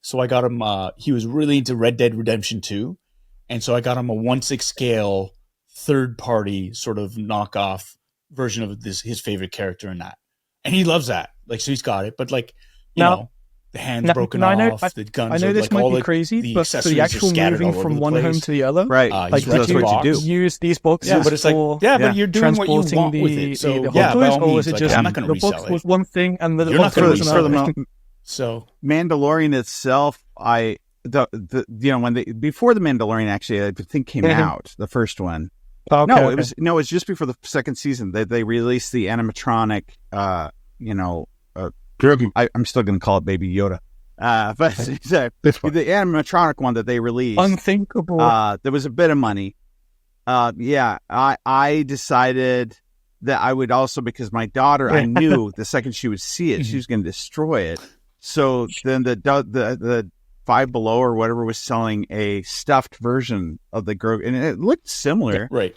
[SPEAKER 2] So I got him, he was really into Red Dead Redemption 2. And so I got him a 1/6 scale third party sort of knockoff version of his favorite character in that. And he loves that. Like, so he's got it, but like,
[SPEAKER 4] now,
[SPEAKER 2] the hand's broken off, the guns.
[SPEAKER 4] I know this might be crazy, but for the actual moving from one home to the other,
[SPEAKER 1] right?
[SPEAKER 4] Like,
[SPEAKER 1] that's what you do.
[SPEAKER 4] Use these boxes,
[SPEAKER 2] but it's
[SPEAKER 4] for
[SPEAKER 2] but you're doing what you want with it. So
[SPEAKER 4] the hot toys, or was it just
[SPEAKER 2] I'm not
[SPEAKER 4] the box was one thing and the
[SPEAKER 2] box was
[SPEAKER 4] another?
[SPEAKER 1] So Mandalorian itself, before the Mandalorian actually, I think came out, the first one.
[SPEAKER 4] Okay,
[SPEAKER 1] it was just before the second season that they released the animatronic. I'm still going to call it Baby Yoda, but the animatronic one that they released.
[SPEAKER 4] Unthinkable.
[SPEAKER 1] There was a bit of money. I decided that I would also, because my daughter, I knew the second she would see it, she was going to destroy it. So then the Five Below or whatever was selling a stuffed version of the Grogu, and it looked similar,
[SPEAKER 2] right?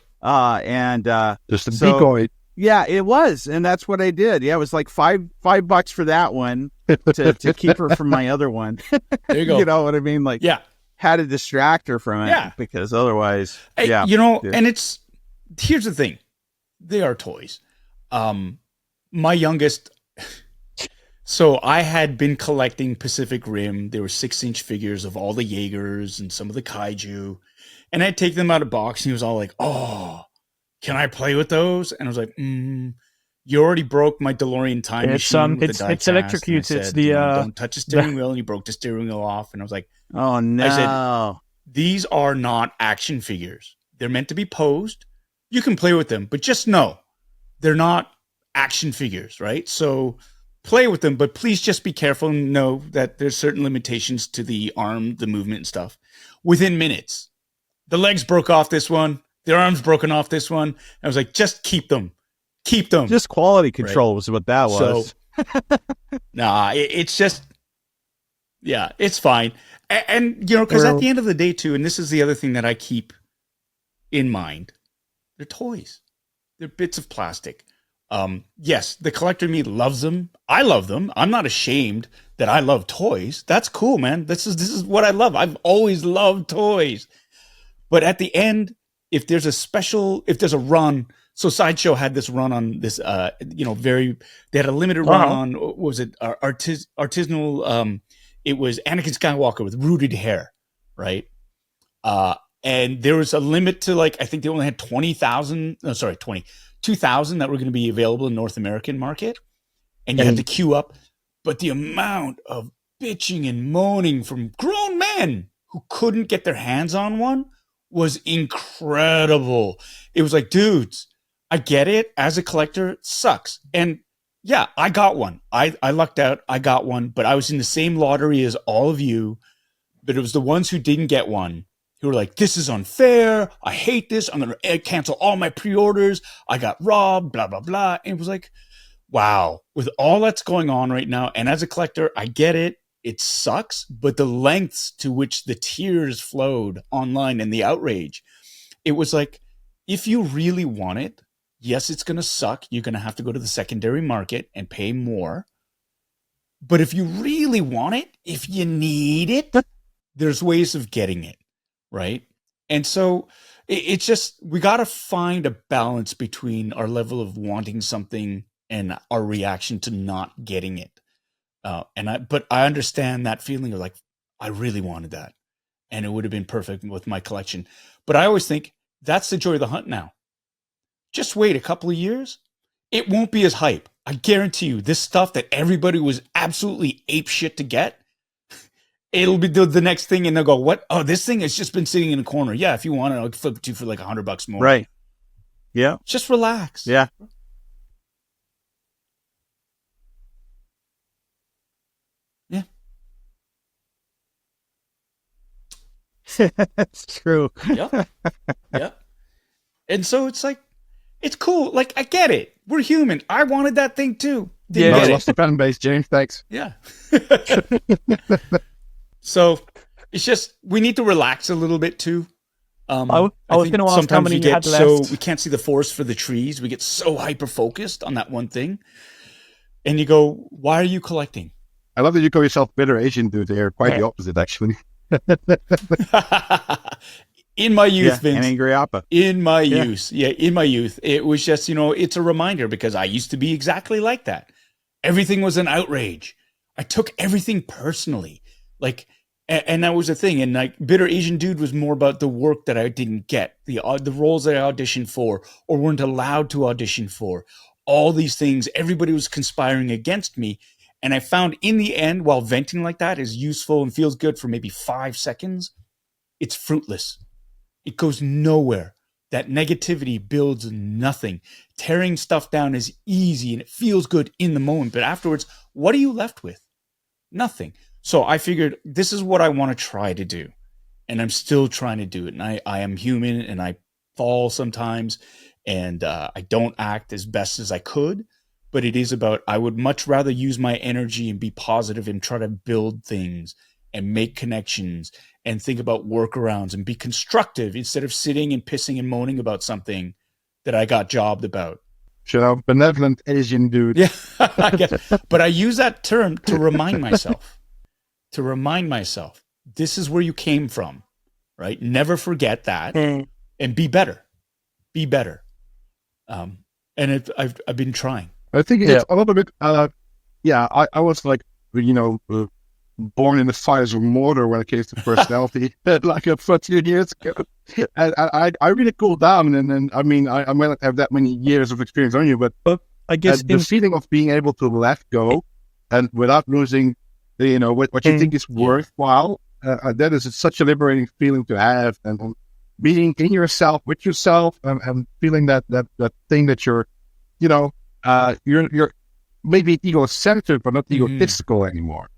[SPEAKER 3] Just a decoy.
[SPEAKER 1] Yeah, it was, and that's what I did. Yeah, it was like $5 for that one to keep her from my other one.
[SPEAKER 2] There you go.
[SPEAKER 1] You know what I mean? Like, had to distract her from it, because otherwise,
[SPEAKER 2] And here's the thing: they are toys. My youngest. So I had been collecting Pacific Rim. There were 6-inch figures of all the Jaegers and some of the kaiju. And I'd take them out of box, and he was all like, "Oh, can I play with those?" And I was like, "You already broke my DeLorean time machine. It's electrocuted. Said, it's the don't touch the steering wheel." And you broke the steering wheel off. And I was like,
[SPEAKER 1] "Oh no!"
[SPEAKER 2] I said, "These are not action figures. They're meant to be posed. You can play with them, but just know they're not action figures, right? So play with them, but please just be careful and know that there's certain limitations to the arm, the movement and stuff." Within minutes, the legs broke off this one, their arms broken off this one. I was like, just keep them. Just
[SPEAKER 1] quality control was what that was.
[SPEAKER 2] So, it's just, it's fine. And because at the end of the day too, and this is the other thing that I keep in mind, they're toys. They're bits of plastic. Yes, the collector in me loves them. I love them. I'm not ashamed that I love toys. That's cool, man. This is what I love. I've always loved toys. But at the end, if there's a run, so Sideshow had this run on this, they had a limited run on, what was it, artisanal, it was Anakin Skywalker with rooted hair, right? And there was a limit to, like, I think they only had 2,000 that were going to be available in North American market. And you had to queue up. But the amount of bitching and moaning from grown men who couldn't get their hands on one was incredible. It was like, dudes, I get it. As a collector, it sucks. And yeah, I got one. I lucked out. I got one, but I was in the same lottery as all of you. But it was the ones who didn't get one who were like, "This is unfair. I hate this. I'm going to cancel all my pre-orders. I got robbed, blah, blah, blah." And it was like, wow, with all that's going on right now. And as a collector, I get it. It sucks. But the lengths to which the tears flowed online and the outrage, it was like, if you really want it, yes, it's going to suck. You're going to have to go to the secondary market and pay more. But if you really want it, if you need it, there's ways of getting it. Right. And so it's just, we got to find a balance between our level of wanting something and our reaction to not getting it. But I understand that feeling of like, I really wanted that and it would have been perfect with my collection. But I always think that's the joy of the hunt now. Just wait a couple of years. It won't be as hype. I guarantee you this stuff that everybody was absolutely ape shit to get, it'll be the next thing, and they'll go, "What? Oh, this thing has just been sitting in a corner. Yeah, if you want it, I'll flip it to you for like $100 more."
[SPEAKER 1] Right. Yeah.
[SPEAKER 2] Just relax.
[SPEAKER 1] Yeah.
[SPEAKER 2] Yeah.
[SPEAKER 1] That's true.
[SPEAKER 2] Yeah. Yeah. And so it's like, it's cool. Like, I get it. We're human. I wanted that thing too.
[SPEAKER 3] I lost the fan base, James. Thanks.
[SPEAKER 2] Yeah. So it's just, we need to relax a little bit too.
[SPEAKER 4] I was going to ask how many you had left.
[SPEAKER 2] So we can't see the forest for the trees. We get so hyper focused on that one thing. And you go, why are you collecting?
[SPEAKER 3] I love that you call yourself Bitterasiandude. They're quite the opposite, actually.
[SPEAKER 2] In my youth, Vinz.
[SPEAKER 1] And angryappa.
[SPEAKER 2] In my youth. Yeah, in my youth. It was just, it's a reminder because I used to be exactly like that. Everything was an outrage. I took everything personally. Like, and that was the thing. And like Bitter Asian Dude was more about the work that I didn't get, the roles that I auditioned for or weren't allowed to audition for. All these things, everybody was conspiring against me. And I found in the end, while venting like that is useful and feels good for maybe 5 seconds, it's fruitless. It goes nowhere. That negativity builds nothing. Tearing stuff down is easy and it feels good in the moment. But afterwards, what are you left with? Nothing. So I figured this is what I want to try to do. And I'm still trying to do it. And I am human and I fall sometimes. And I don't act as best as I could. But it is about, I would much rather use my energy and be positive and try to build things and make connections and think about workarounds and be constructive instead of sitting and pissing and moaning about something that I got jobbed about.
[SPEAKER 3] Benevolent Asian dude.
[SPEAKER 2] Yeah, I guess. But I use that term to remind myself, this is where you came from, right? Never forget that and be better. Be better. And I've been trying.
[SPEAKER 3] I think it's a little bit, I was like, born in the fires of mortar when it came to personality, like a few years ago. And I really cooled down. And then, I may not have that many years of experience on you, but
[SPEAKER 4] I guess
[SPEAKER 3] the feeling of being able to let go and without losing, what you think is worthwhile, that is such a liberating feeling to have. And being in yourself, with yourself, and feeling that thing that you're maybe egocentric, but not egotistical anymore.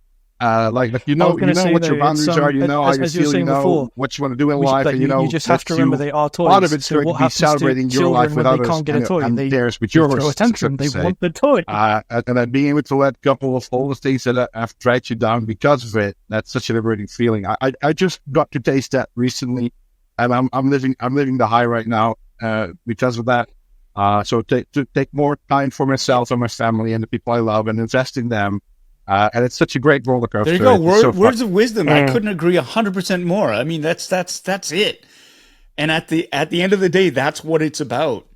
[SPEAKER 3] What your boundaries are, how you feel, what you want to do in life, and
[SPEAKER 4] you just have to remember they are toys.
[SPEAKER 3] Part of it's going to be celebrating your life with others,
[SPEAKER 4] they can't get a toy,
[SPEAKER 3] and theirs with
[SPEAKER 4] yours.
[SPEAKER 3] They
[SPEAKER 4] throw a tantrum. They want the toy.
[SPEAKER 3] And then being able to let go of all the things that have dragged you down because of it, that's such a liberating feeling. I just got to taste that recently, and I'm living the high right now because of that. So to take more time for myself and my family and the people I love and invest in them. And it's such a great roller coaster.
[SPEAKER 2] There you go. Words of wisdom. I couldn't agree 100% more. I mean, that's it. And at the end of the day, that's what it's about,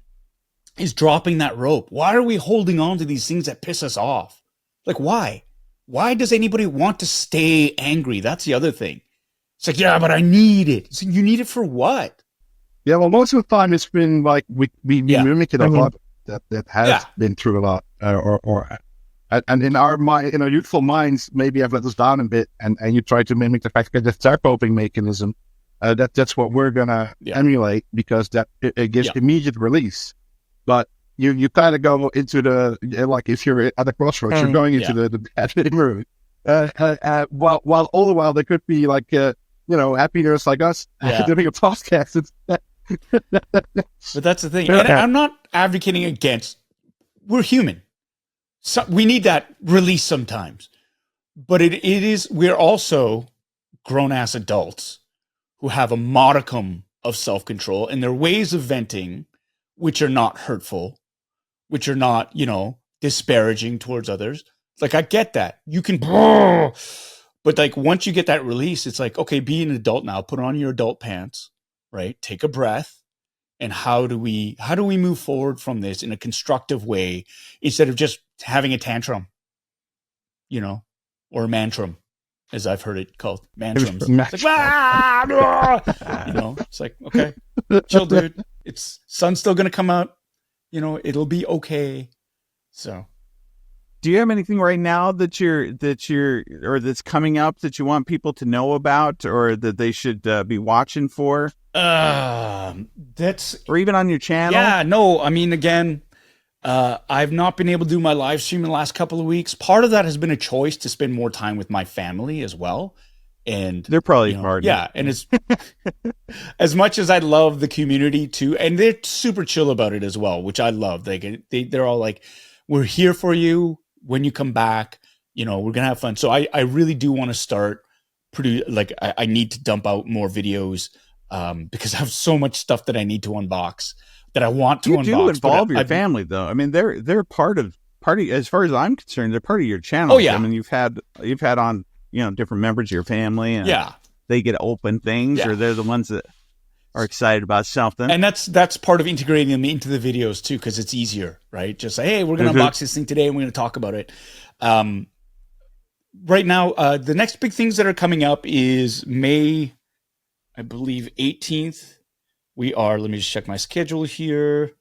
[SPEAKER 2] is dropping that rope. Why are we holding on to these things that piss us off? Like, why? Why does anybody want to stay angry? That's the other thing. It's like, yeah, but I need it. So you need it for what?
[SPEAKER 3] Yeah, well, most of the time it's been like we mimic it a lot. That has been through a lot, and in our mind, in our youthful minds, maybe I've let us down a bit, and you try to mimic the fact that that's our coping mechanism. That's what we're gonna emulate because it gives immediate release. But you kind of go into like if you're at a crossroads, you're going into the bad route. While all the while there could be like happy nerds like us doing a podcast.
[SPEAKER 2] But that's the thing. And I'm not advocating against. We're human. So we need that release sometimes. But we're also grown-ass adults who have a modicum of self-control, and their ways of venting, which are not hurtful, which are not, disparaging towards others. Like, I get that. You can, but like, once you get that release, it's like, okay, be an adult now, put on your adult pants, right? Take a breath. And how do we move forward from this in a constructive way instead of just having a tantrum, or a mantrum, as I've heard it called, mantrums. It's like, it's like, okay, chill, dude. Sun's still gonna come out. It'll be okay. So,
[SPEAKER 1] do you have anything right now that's coming up that you want people to know about, or that they should be watching for?
[SPEAKER 2] Or
[SPEAKER 1] even on your channel?
[SPEAKER 2] Yeah, no, I mean, again, I've not been able to do my live stream in the last couple of weeks. Part of that has been a choice to spend more time with my family as well. And
[SPEAKER 1] they're probably hard.
[SPEAKER 2] Yeah. And as much as I love the community too, and they're super chill about it as well, which I love. They're all like, we're here for you when you come back, we're going to have fun. So I really do want to start I need to dump out more videos. Because I have so much stuff that I need to unbox that I want to unbox.
[SPEAKER 1] You do involve your family, though. I mean, they're part of as far as I'm concerned, they're part of your channel.
[SPEAKER 2] Oh yeah.
[SPEAKER 1] I mean, you've had on different members of your family, and they get open things, or they're the ones that are excited about something.
[SPEAKER 2] And that's part of integrating them into the videos too, because it's easier, right? Just say, hey, we're going to unbox this thing today and we're going to talk about it. Right now, the next big things that are coming up is May, I believe, 18th. Let me just check my schedule here.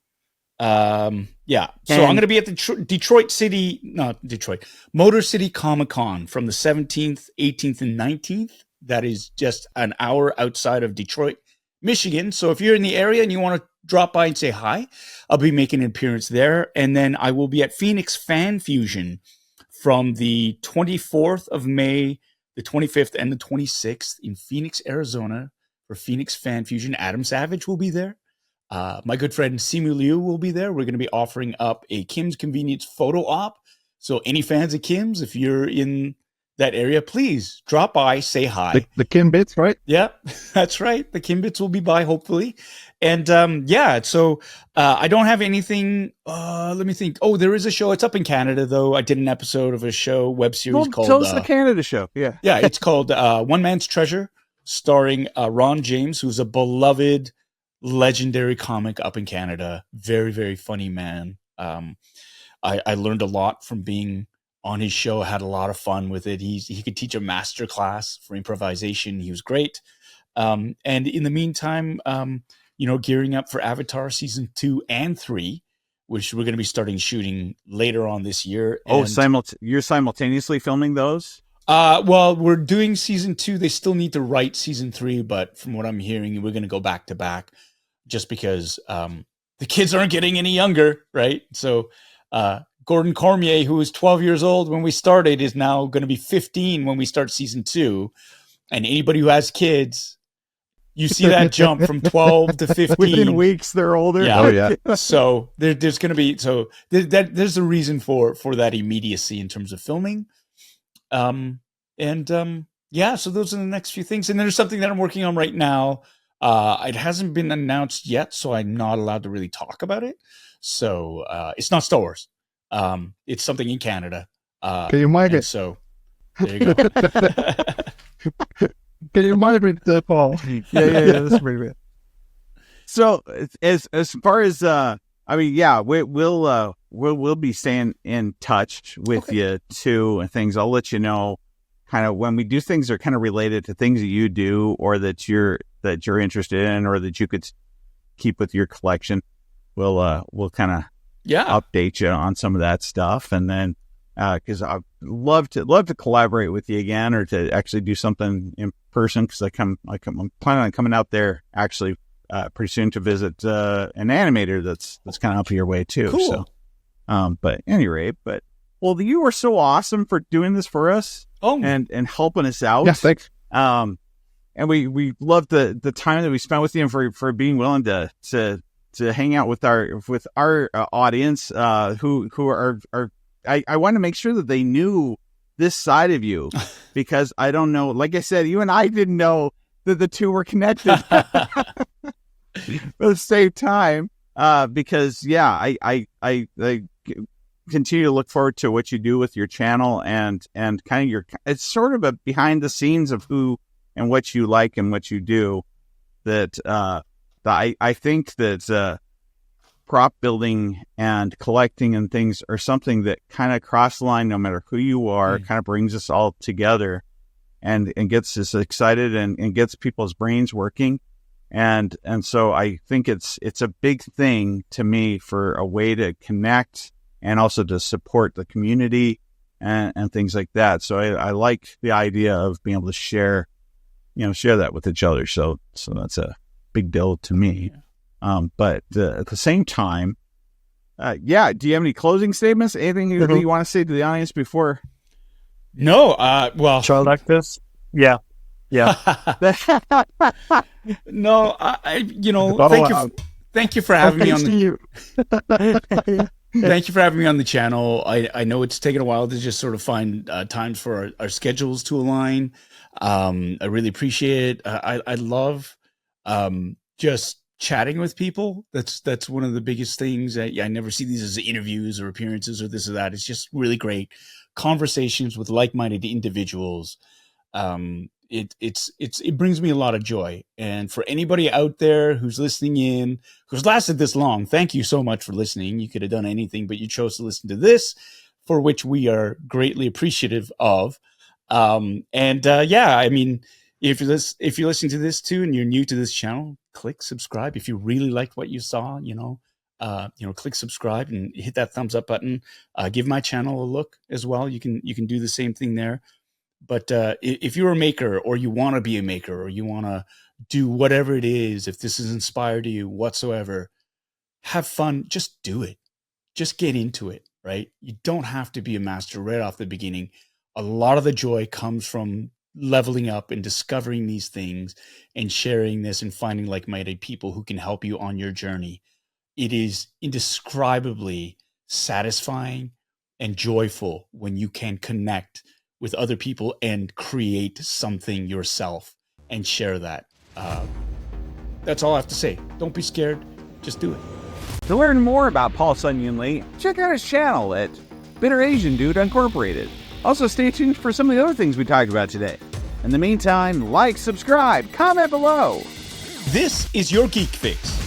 [SPEAKER 2] Yeah. So I'm going to be at the Motor City Comic Con from the 17th, 18th, and 19th. That is just an hour outside of Detroit, Michigan. So if you're in the area and you want to drop by and say hi, I'll be making an appearance there. And then I will be at Phoenix Fan Fusion from the 24th of May, the 25th, and the 26th in Phoenix, Arizona for Phoenix Fan Fusion. Adam Savage will be there. My good friend Simu Liu will be there. We're going to be offering up a Kim's Convenience photo op. So any fans of Kim's, if you're in that area, please drop by, say hi.
[SPEAKER 3] The Kim Bits, right?
[SPEAKER 2] Yeah, that's right. The Kim Bits will be by, hopefully. And so I don't have anything. Let me think. Oh, there is a show. It's up in Canada, though. I did an episode of a show, web series called...
[SPEAKER 1] Tell us the Canada show. Yeah.
[SPEAKER 2] Yeah, it's called One Man's Treasure, starring Ron James, who's a beloved, legendary comic up in Canada. Very, very funny man. I learned a lot from being on his show. I had a lot of fun with it. He could teach a master class for improvisation. He was great. And in the meantime, gearing up for Avatar season 2 and 3, which we're going to be starting shooting later on this year.
[SPEAKER 1] Oh, you're simultaneously filming those?
[SPEAKER 2] Well, we're doing season 2. They still need to write season 3, but from what I'm hearing, we're going to go back to back just because the kids aren't getting any younger, right? So Gordon Cormier, who was 12 years old when we started, is now going to be 15 when we start season 2. And anybody who has kids, you see that jump from 12 to 15.
[SPEAKER 1] Within weeks, they're older.
[SPEAKER 2] Yeah.
[SPEAKER 3] Oh, yeah.
[SPEAKER 2] So there's going to be, there's a reason for that immediacy in terms of filming. So those are the next few things. And there's something that I'm working on right now. It hasn't been announced yet, so I'm not allowed to really talk about it. So it's not Star Wars. It's something in Canada.
[SPEAKER 3] Can you migrate?
[SPEAKER 2] So there you go.
[SPEAKER 3] Can you migrate, Paul?
[SPEAKER 1] Yeah. That's pretty good. So as far as we'll be staying in touch with you too and things. I'll let you know kind of when we do things that are kind of related to things that you do or that you're interested in or that you could keep with your collection. We'll kind of update you on some of that stuff, and then because I'd love to collaborate with you again or to actually do something in person because I'm planning on coming out there actually pretty soon to visit an animator that's kind of up your way too.
[SPEAKER 2] Cool.
[SPEAKER 1] So, but at any rate, well, you were so awesome for doing this for us and helping us out.
[SPEAKER 3] Yeah, thanks.
[SPEAKER 1] And we love the time that we spent with you and for being willing to hang out with our audience who are I want to make sure that they knew this side of you because I don't know, like I said, you and I didn't know that the two were connected at the same time because I continue to look forward to what you do with your channel and kind of it's sort of a behind the scenes of who and what you like and what you do that I think that prop building and collecting and things are something that kind of cross the line no matter who you are, kind of brings us all together and gets us excited and gets people's brains working. And so I think it's a big thing to me for a way to connect and also to support the community and things like that. So I like the idea of being able to share that with each other. So that's a big deal to me. But at the same time, do you have any closing statements? Anything you want to say to the audience before?
[SPEAKER 2] No. Well,
[SPEAKER 4] child actors. Yeah.
[SPEAKER 2] No. Thank you for having me on Thank you for having me on the channel. I know it's taken a while to just sort of find times for our schedules to align. I really appreciate it. I love just chatting with people. That's one of the biggest things. I never see these as interviews or appearances or this or that. It's just really great conversations with like-minded individuals. it brings me a lot of joy. And for anybody out there who's listening in, who's lasted this long, thank you so much for listening. You could have done anything, but you chose to listen to this, for which we are greatly appreciative of. I mean, if you're listening to this too and you're new to this channel, click subscribe. If you really liked what you saw, click subscribe and hit that thumbs up button. Give my channel a look as well. You can do the same thing there. But if you're a maker, or you want to be a maker, or you want to do whatever it is, if this has inspired you whatsoever, have fun. Just do it. Just get into it, right? You don't have to be a master right off the beginning. A lot of the joy comes from leveling up and discovering these things and sharing this and finding like-minded people who can help you on your journey. It is indescribably satisfying and joyful when you can connect with other people and create something yourself and share that. That's all I have to say. Don't be scared. Just do it.
[SPEAKER 1] To learn more about Paul Sun-Hyung Lee, check out his channel at Bitterasiandude Inc. Also, stay tuned for some of the other things we talked about today. In the meantime, like, subscribe, comment below.
[SPEAKER 2] This is your Geek Fix.